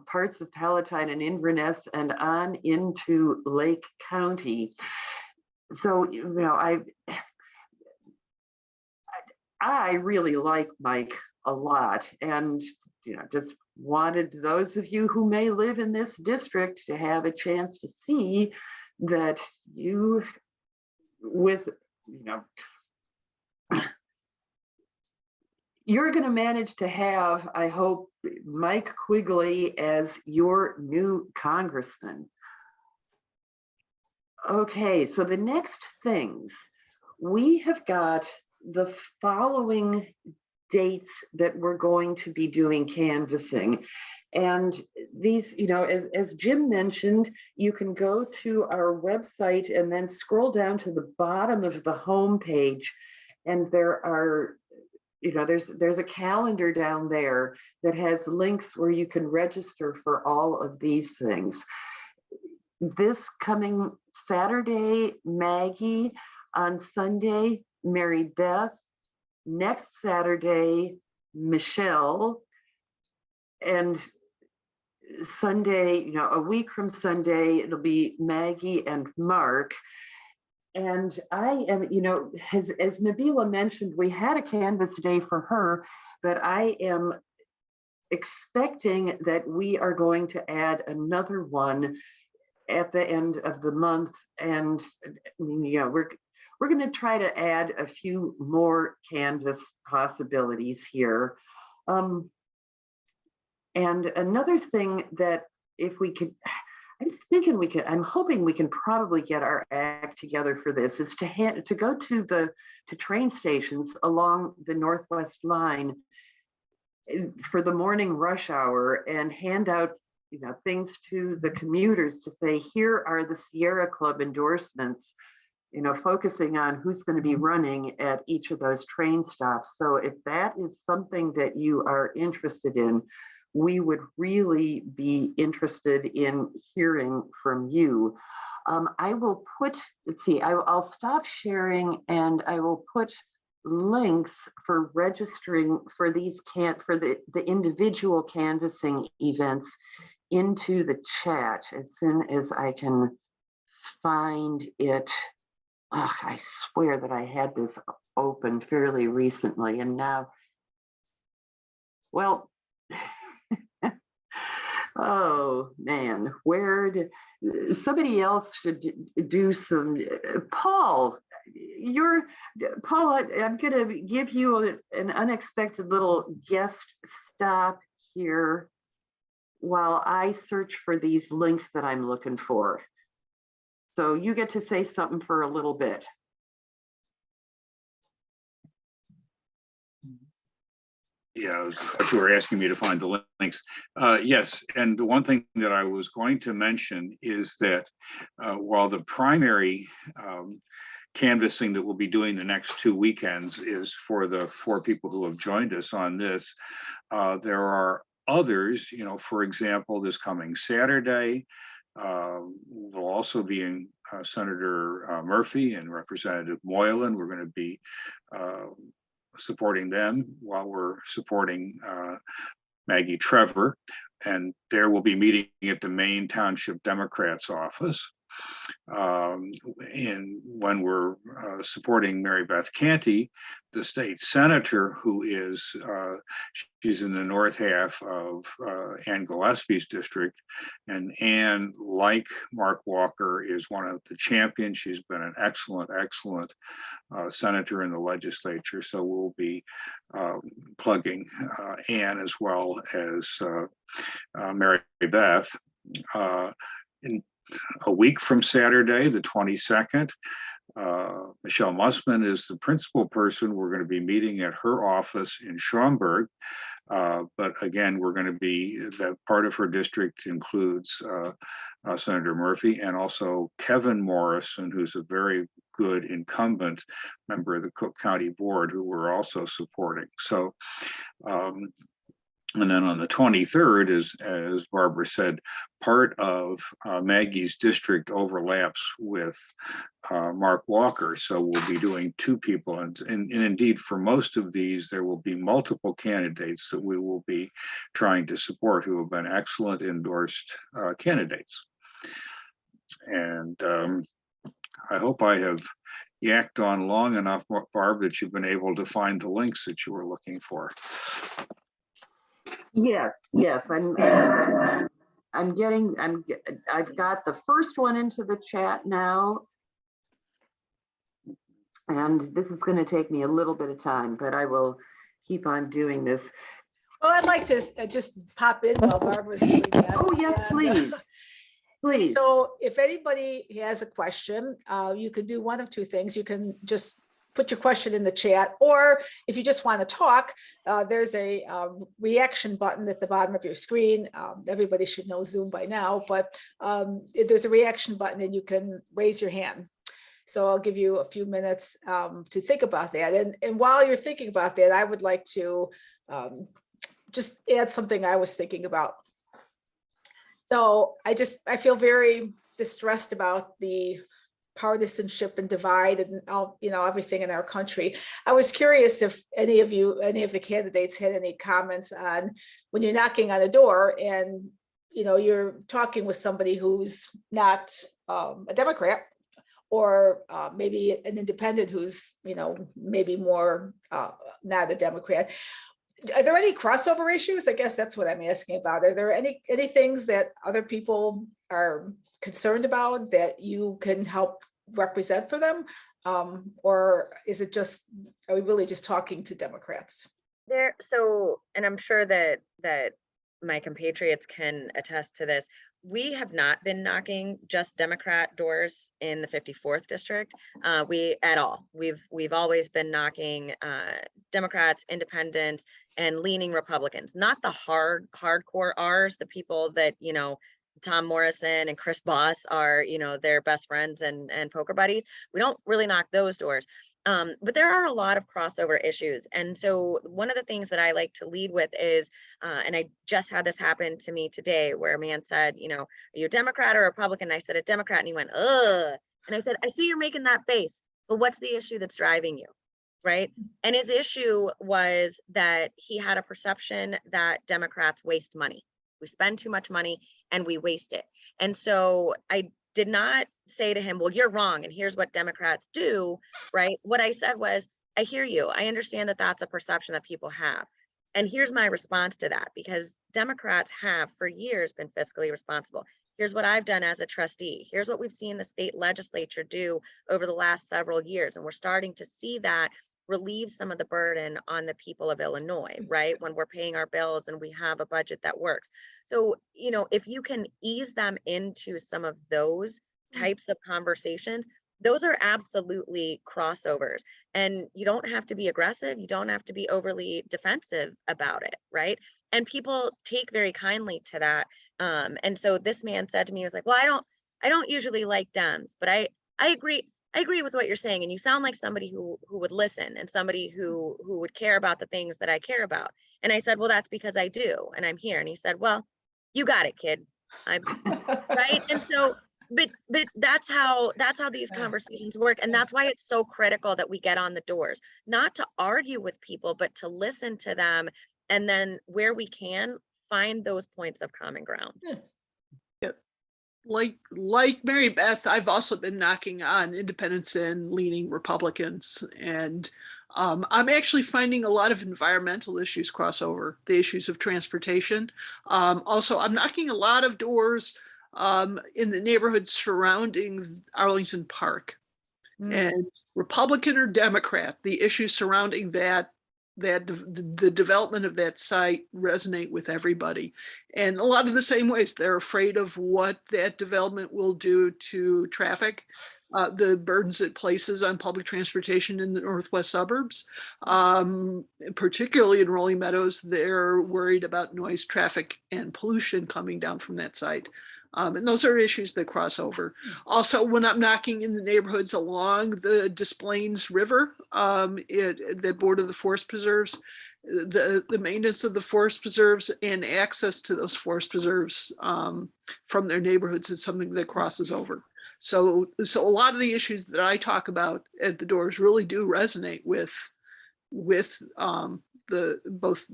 parts of Palatine and Inverness and on into Lake County. So I really like Mike a lot, and just wanted those of you who may live in this district to have a chance to see that you're going to manage to have, I hope, Mike Quigley as your new congressman. Okay, so the next things, we have got the following dates that we're going to be doing canvassing. And these, as Jim mentioned, you can go to our website and then scroll down to the bottom of the home page, and there are, there's a calendar down there that has links where you can register for all of these things. This coming Saturday, Maggie. On Sunday, Mary Beth. Next Saturday, Michelle. And Sunday, a week from Sunday, it'll be Maggie and Mark. And I am, as Nabila mentioned, we had a canvas day for her, but I am expecting that we are going to add another one at the end of the month. And we're going to try to add a few more canvas possibilities here. And another thing that if we could, I'm hoping we can probably get our act together for this, is to go to train stations along the Northwest line for the morning rush hour and hand out things to the commuters to say, here are the Sierra Club endorsements, focusing on who's going to be running at each of those train stops. So if that is something that you are interested in, we would really be interested in hearing from you. I will put, I'll stop sharing, and I will put links for registering for these for the individual canvassing events into the chat as soon as I can find it. I swear that I had this open fairly recently, and now, well, oh man, where did somebody else should do some? Paul, I'm going to give you an unexpected little guest stop here while I search for these links that I'm looking for. So you get to say something for a little bit. Yeah, but you were asking me to find the links. Yes, and the one thing that I was going to mention is that while the primary canvassing that we'll be doing the next 2 weekends is for the 4 people who have joined us on this, there are others, for example, this coming Saturday, will also be in Senator Murphy and Representative Moylan. We're going to be supporting them while we're supporting Maggie Trevor, and there we'll be meeting at the Maine Township Democrats office. And when we're supporting Mary Beth Canty, the state senator, who is, she's in the north half of Ann Gillespie's district, and Ann, like Mark Walker, is one of the champions. She's been an excellent senator in the legislature, so we'll be plugging Ann as well as Mary Beth. In a week from Saturday, the 22nd, Michelle Mussman is the principal person. We're going to be meeting at her office in Schaumburg. But again, we're going to be, that part of her district includes Senator Murphy and also Kevin Morrison, who's a very good incumbent member of the Cook County Board, who we're also supporting. So And then on the 23rd, as Barbara said, part of Maggie's district overlaps with Mark Walker. So we'll be doing two people. And indeed, for most of these, there will be multiple candidates that we will be trying to support who have been excellent endorsed candidates. And I hope I have yacked on long enough, Barb, that you've been able to find the links that you were looking for. Yes, I've got the first one into the chat now. And this is going to take me a little bit of time, but I will keep on doing this. Well, I'd like to just pop in while Barbara's doing that. Oh, yes, please. Please. So if anybody has a question, you could do one of two things. You can just put your question in the chat, or if you just want to talk, there's a reaction button at the bottom of your screen. Everybody should know Zoom by now, but there's a reaction button and you can raise your hand. So I'll give you a few minutes to think about that. And while you're thinking about that, I would like to just add something I was thinking about. So I feel very distressed about the partisanship and divide and all, everything in our country. I was curious if any of the candidates had any comments on when you're knocking on a door and you're talking with somebody who's not a Democrat, or maybe an independent who's maybe more not a Democrat. Are there any crossover issues? I guess that's what I'm asking about. Are there any things that other people are concerned about that you can help represent for them? Or is it are we really just talking to Democrats? And I'm sure that my compatriots can attest to this. We have not been knocking just Democrat doors in the 54th district. We've always been knocking Democrats, independents, and leaning Republicans, not the hardcore R's, the people that, Tom Morrison and Chris Boss are, their best friends and poker buddies. We don't really knock those doors. But there are a lot of crossover issues. And so one of the things that I like to lead with is, and I just had this happen to me today, where a man said, are you a Democrat or a Republican? I said, a Democrat. And he went, ugh. And I said, I see you're making that face, but what's the issue that's driving you? Right. And his issue was that he had a perception that Democrats waste money. We spend too much money and we waste it. And so I did not say to him, well, you're wrong, and here's what Democrats do, right? What I said was, I hear you. I understand that that's a perception that people have. And here's my response to that, because Democrats have for years been fiscally responsible. Here's what I've done as a trustee. Here's what we've seen the state legislature do over the last several years. And we're starting to see that relieve some of the burden on the people of Illinois, right? When we're paying our bills and we have a budget that works. So, if you can ease them into some of those types of conversations, those are absolutely crossovers. And you don't have to be aggressive. You don't have to be overly defensive about it, right? And people take very kindly to that. And so this man said to me, he was like, well, I don't usually like Dems, but I agree. I agree with what you're saying. And you sound like somebody who would listen and somebody who would care about the things that I care about. And I said, well, that's because I do. And I'm here. And he said, well, you got it, kid. Right. And so, but that's how these conversations work. And that's why it's so critical that we get on the doors, not to argue with people, but to listen to them. And then where we can, find those points of common ground. Like Mary Beth, I've also been knocking on independents and leaning Republicans, and I'm actually finding a lot of environmental issues cross over the issues of transportation. Also, I'm knocking a lot of doors in the neighborhoods surrounding Arlington Park, and Republican or Democrat, the issues surrounding that the development of that site resonate with everybody. And a lot of the same ways, they're afraid of what that development will do to traffic, the burdens it places on public transportation in the northwest suburbs. Particularly in Rolling Meadows, they're worried about noise, traffic, and pollution coming down from that site. And those are issues that cross over. Also, when I'm knocking in the neighborhoods along the Des Plaines River that border the forest preserves, the maintenance of the forest preserves and access to those forest preserves from their neighborhoods is something that crosses over. So a lot of the issues that I talk about at the doors really do resonate with the both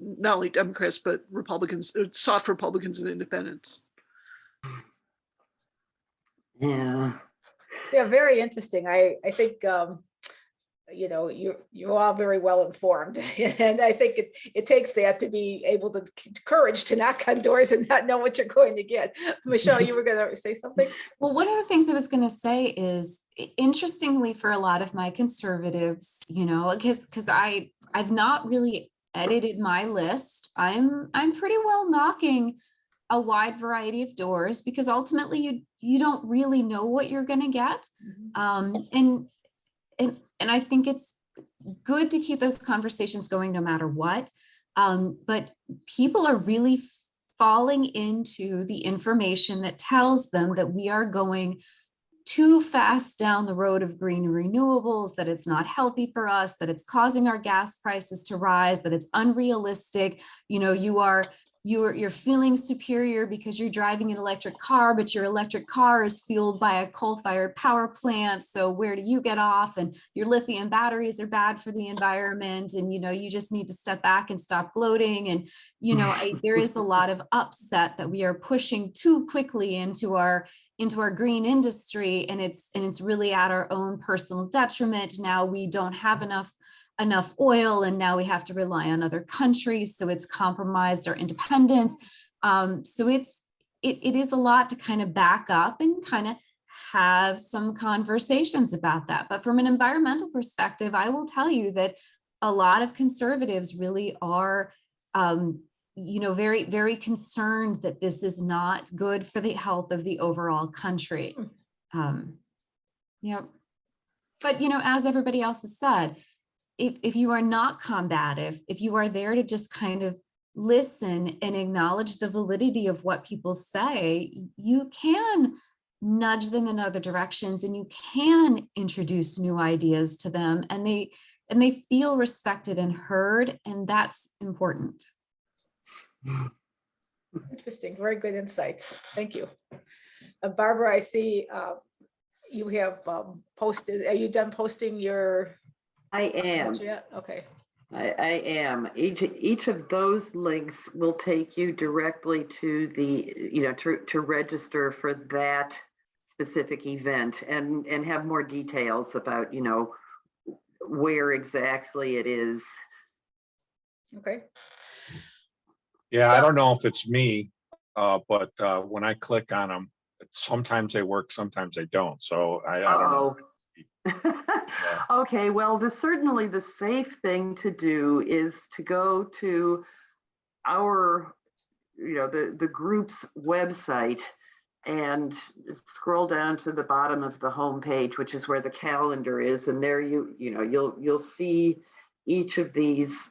not only Democrats but Republicans, soft Republicans and independents. Yeah. Yeah, very interesting. I think you know, you're all very well informed, and I think it takes that to be able to courage to knock on doors and not know what you're going to get. Michelle, you were going to say something? Well, one of the things I was going to say is, interestingly, for a lot of my conservatives, you know, because I've not really edited my list. I'm pretty well knocking a wide variety of doors, because ultimately you don't really know what you're going to get. And I think it's good to keep those conversations going no matter what. But people are really falling into the information that tells them that we are going too fast down the road of green renewables, that it's not healthy for us, that it's causing our gas prices to rise, that it's unrealistic. You know, you're feeling superior because you're driving an electric car, but your electric car is fueled by a coal-fired power plant. So where do you get off? And your lithium batteries are bad for the environment. And, you know, you just need to step back and stop gloating. And, you know, there is a lot of upset that we are pushing too quickly into our green industry. And it's really at our own personal detriment. Now we don't have enough oil, and now we have to rely on other countries, so it's compromised our independence. So it is a lot to kind of back up and kind of have some conversations about that. But from an environmental perspective, I will tell you that a lot of conservatives really are you know, very, very concerned that this is not good for the health of the overall country. Yeah. But, you know, as everybody else has said, if you are not combative, if you are there to just kind of listen and acknowledge the validity of what people say, you can nudge them in other directions, and you can introduce new ideas to them, and they feel respected and heard, and that's important. Interesting, very good insights. Thank you. Barbara, I see you have posted. Are you done posting your? I am. Okay. I am. Each of those links will take you directly to the, you know, to register for that specific event and have more details about, you know, where exactly it is. Okay. Yeah, I don't know if it's me, but when I click on them, sometimes they work, sometimes they don't. So I don't know. Okay, well, certainly the safe thing to do is to go to our, you know, the group's website and scroll down to the bottom of the home page, which is where the calendar is, and there you know you'll see each of these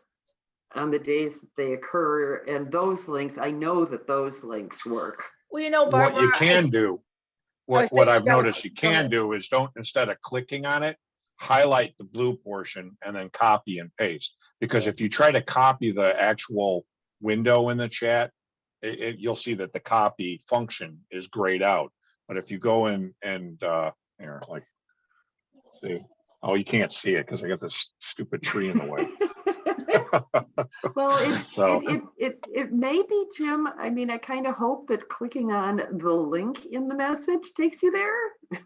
on the days that they occur, and those links, I know that those links work. Well, you know, Barbara, what you can do, what I've noticed you can do is don't, instead of clicking on it, highlight the blue portion and then copy and paste. Because if you try to copy the actual window in the chat, you'll see that the copy function is grayed out. But if you go in and here, like, see, oh, you can't see it because I got this stupid tree in the way. Well, it may be, Jim. I mean, I kind of hope that clicking on the link in the message takes you there.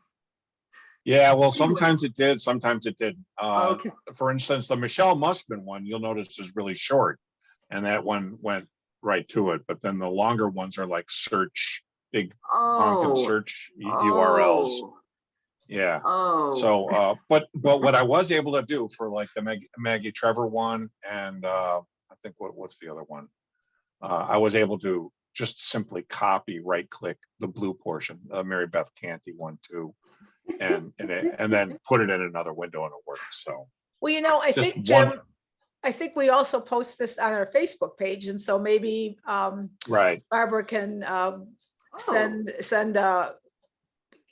Yeah, well, sometimes it did, sometimes it didn't. Okay. For instance, the Michelle Mussman one, you'll notice is really short, and that one went right to it. But then the longer ones are like search, big honking search URLs. Yeah. Oh. So, but what I was able to do for like the Maggie Trevor one, and I think what's the other one? I was able to just simply copy, right click the blue portion, Mary Beth Canty one too, and then put it in another window and it worked. So. Well, you know, I think, Jim, I think we also post this on our Facebook page, and so maybe right. Barbara can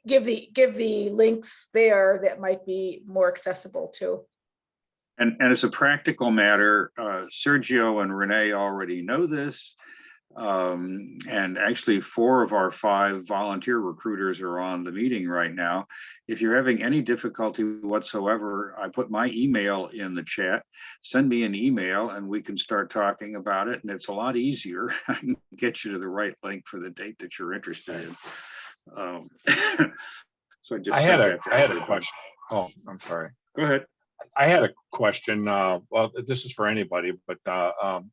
give the links there that might be more accessible too. And as a practical matter, Sergio and Renee already know this. And actually 4 of our 5 volunteer recruiters are on the meeting right now. If you're having any difficulty whatsoever, I put my email in the chat. Send me an email and we can start talking about it. And it's a lot easier. I can get you to the right link for the date that you're interested in. So I had a question. Oh, I'm sorry. Go ahead. I had a question. Well, this is for anybody, but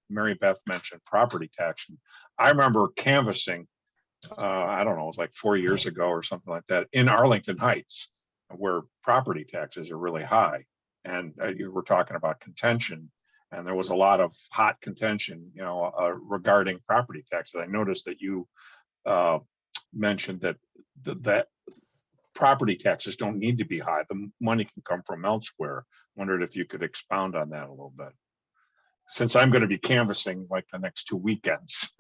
Mary Beth mentioned property tax. I remember canvassing, I don't know, it was like 4 years ago or something like that in Arlington Heights, where property taxes are really high. And you were talking about contention, and there was a lot of hot contention, regarding property taxes. I noticed that you mentioned that that property taxes don't need to be high. The money can come from elsewhere. Wondered if you could expound on that a little bit, since I'm going to be canvassing like the next 2 weekends.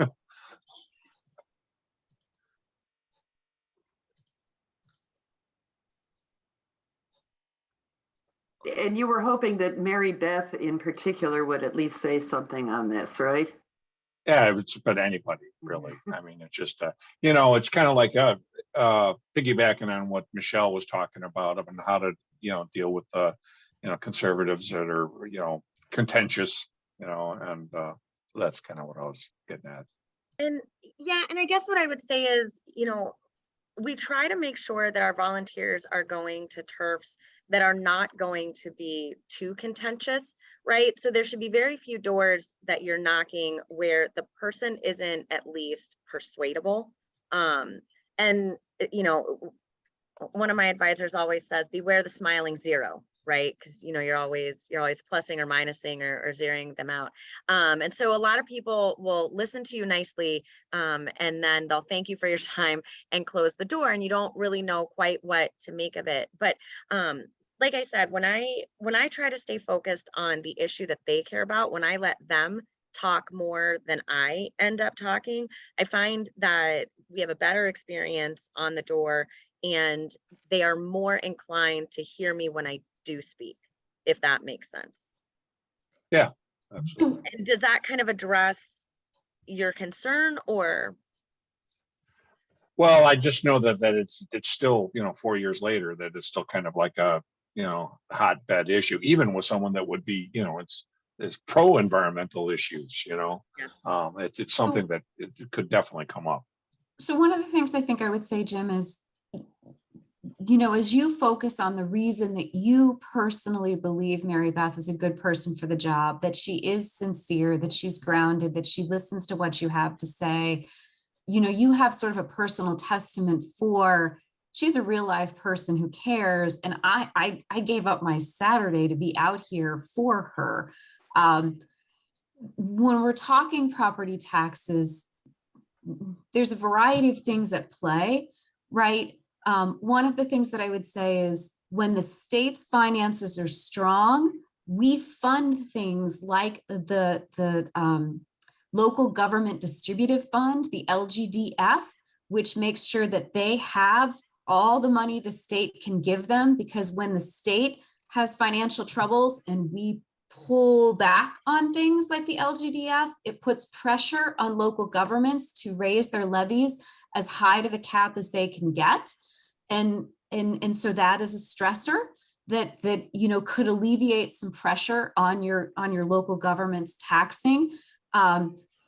And you were hoping that Mary Beth in particular would at least say something on this, right? Yeah, but anybody really. I mean, it's just it's kind of like piggybacking on what Michelle was talking about and how to deal with the conservatives that are contentious, and that's kind of what I was getting at. And yeah, and I guess what I would say is, we try to make sure that our volunteers are going to turfs that are not going to be too contentious, right? So there should be very few doors that you're knocking where the person isn't at least persuadable. And one of my advisors always says, beware the smiling zero, right? Because you're always plussing or minusing or zeroing them out. And so a lot of people will listen to you nicely, and then they'll thank you for your time and close the door, and you don't really know quite what to make of it. But like I said, when I try to stay focused on the issue that they care about, when I let them talk more than I end up talking, I find that we have a better experience on the door, and they are more inclined to hear me when I do speak, if that makes sense. Yeah, absolutely. And does that kind of address your concern, or? Well, I just know that it's still 4 years later that it's still kind of like a hotbed issue, even with someone that would be it's pro environmental issues. Yeah. It's something that it could definitely come up. So one of the things I think I would say, Jim, is as you focus on the reason that you personally believe Mary Beth is a good person for the job, that she is sincere, that she's grounded, that she listens to what you have to say, you have sort of a personal testament for she's a real life person who cares. And I gave up my Saturday to be out here for her. When we're talking property taxes, there's a variety of things at play, right? One of the things that I would say is when the state's finances are strong, we fund things like the local government distributive fund, the LGDF, which makes sure that they have all the money the state can give them, because when the state has financial troubles and we pull back on things like the LGDF, it puts pressure on local governments to raise their levies as high to the cap as they can get. And so that is a stressor that could alleviate some pressure on your local government's taxing.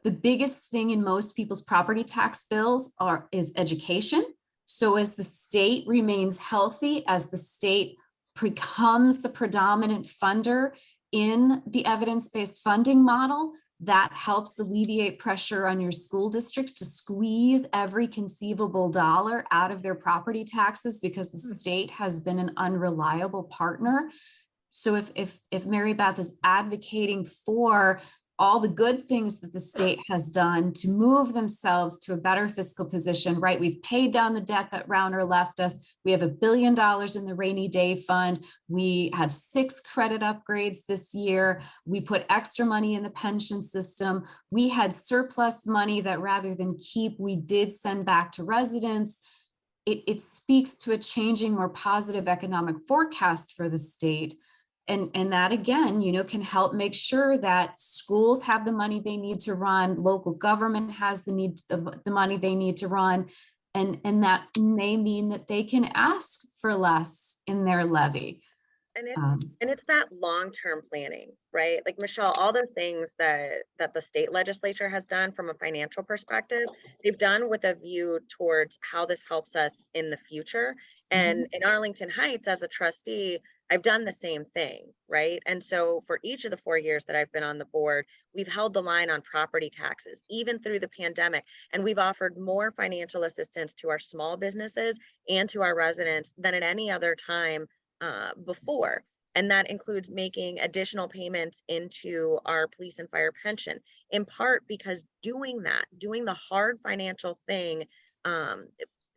The biggest thing in most people's property tax bills is education. So as the state remains healthy, as the state becomes the predominant funder in the evidence-based funding model, that helps alleviate pressure on your school districts to squeeze every conceivable dollar out of their property taxes, because the state has been an unreliable partner. So if Mary Beth is advocating for all the good things that the state has done to move themselves to a better fiscal position, right? We've paid down the debt that Rauner left us. We have $1 billion in the rainy day fund. We have 6 credit upgrades this year. We put extra money in the pension system. We had surplus money that rather than keep, we did send back to residents. It speaks to a changing, more positive economic forecast for the state. And that again, can help make sure that schools have the money they need to run, local government has the money they need to run. And that may mean that they can ask for less in their levy. And it's that long-term planning, right? Like Michelle, all those things that the state legislature has done from a financial perspective, they've done with a view towards how this helps us in the future. And in Arlington Heights, as a trustee, I've done the same thing, right? And so for each of the 4 years that I've been on the board, we've held the line on property taxes, even through the pandemic. And we've offered more financial assistance to our small businesses and to our residents than at any other time before. And that includes making additional payments into our police and fire pension, in part because doing the hard financial thing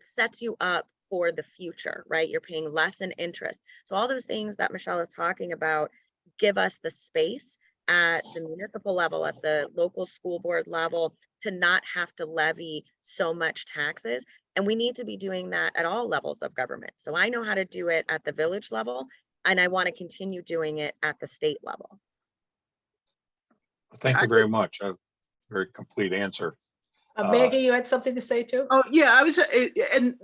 sets you up for the future, right? You're paying less in interest. So all those things that Michelle is talking about give us the space at the municipal level, at the local school board level, to not have to levy so much taxes. And we need to be doing that at all levels of government. So I know how to do it at the village level, and I want to continue doing it at the state level. Thank you very much. A very complete answer. Maggie, you had something to say too? Oh, yeah, I was, and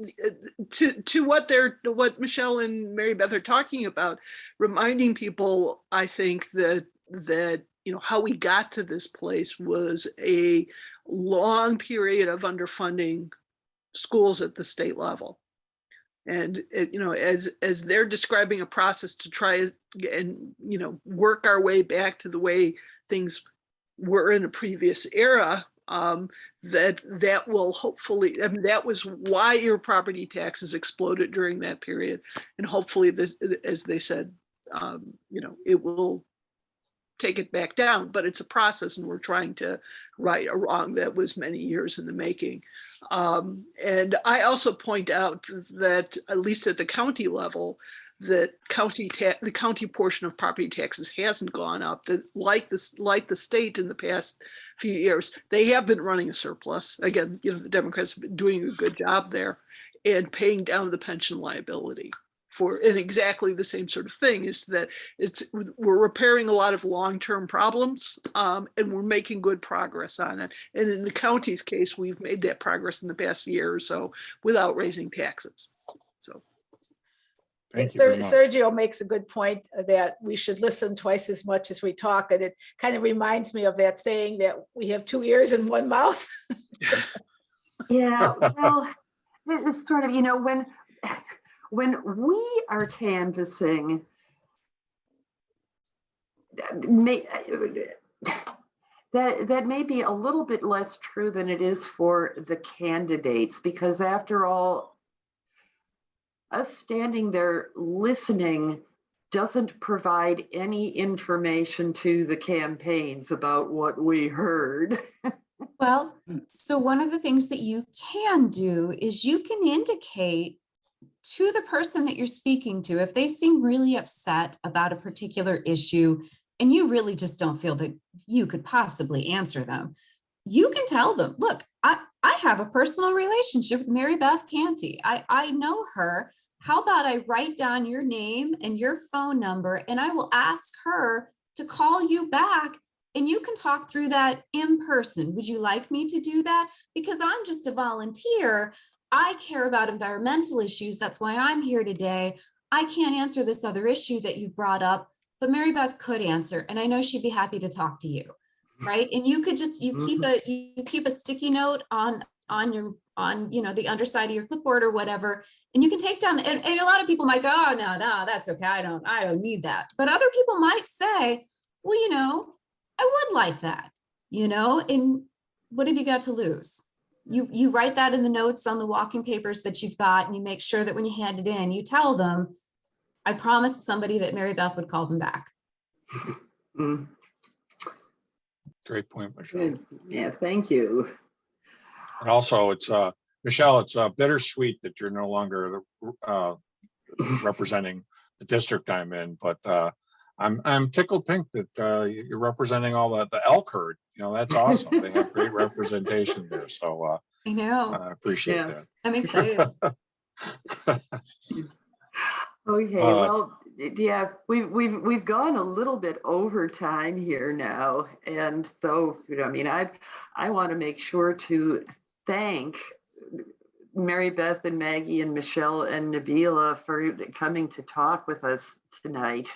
to what Michelle and Mary Beth are talking about, reminding people, I think that how we got to this place was a long period of underfunding schools at the state level. And as they're describing a process to try and work our way back to the way things were in a previous era, that will hopefully, that was why your property taxes exploded during that period. And hopefully this, as they said, it will take it back down, but it's a process and we're trying to right a wrong that was many years in the making. And I also point out that at least at the county level, that the county portion of property taxes hasn't gone up. That like the state in the past few years, they have been running a surplus. Again, the Democrats have been doing a good job there and paying down the pension liability for, and exactly the same sort of thing is that we're repairing a lot of long-term problems, and we're making good progress on it. And in the county's case, we've made that progress in the past year or so without raising taxes. So. Thank you very much. Sergio makes a good point that we should listen twice as much as we talk. And it kind of reminds me of that saying that we have 2 ears and 1 mouth. Yeah, well, it's sort of, when we are canvassing, that may be a little bit less true than it is for the candidates, because after all, us standing there listening doesn't provide any information to the campaigns about what we heard. Well, so one of the things that you can do is you can indicate to the person that you're speaking to, if they seem really upset about a particular issue and you really just don't feel that you could possibly answer them, you can tell them, look, I have a personal relationship with Mary Beth Canty. I know her. How about I write down your name and your phone number and I will ask her to call you back and you can talk through that in person. Would you like me to do that? Because I'm just a volunteer. I care about environmental issues. That's why I'm here today. I can't answer this other issue that you brought up, but Mary Beth could answer. And I know she'd be happy to talk to you. Right. And you could just, you keep a sticky note on the underside of your clipboard or whatever, and you can take down, and a lot of people might go, oh, no, that's okay. I don't need that. But other people might say, well, I would like that, and what have you got to lose? You write that in the notes on the walking papers that you've got, and you make sure that when you hand it in, you tell them, I promised somebody that Mary Beth would call them back. Great point, Michelle. Yeah, thank you. And also, it's Michelle, it's bittersweet that you're no longer representing the district I'm in, but I'm tickled pink that you're representing all the elk herd. That's awesome. They have great representation there. So I know. I appreciate that. I'm excited. Okay, well, Yeah, we've gone a little bit over time here now, and so I mean, I want to make sure to thank Mary Beth and Maggie and Michelle and Nabila for coming to talk with us tonight.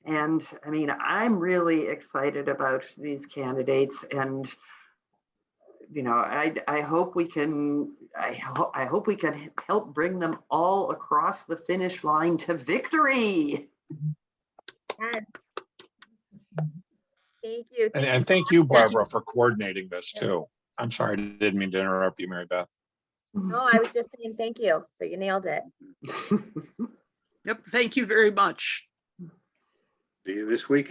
And I mean, I'm really excited about these candidates, and I hope we can. I hope we can help bring them all across the finish line to victory. Yes. Thank you. And thank you, Barbara, for coordinating this too. I'm sorry, I didn't mean to interrupt you, Mary Beth. No, I was just saying thank you. So you nailed it. Yep, thank you very much. See you this weekend.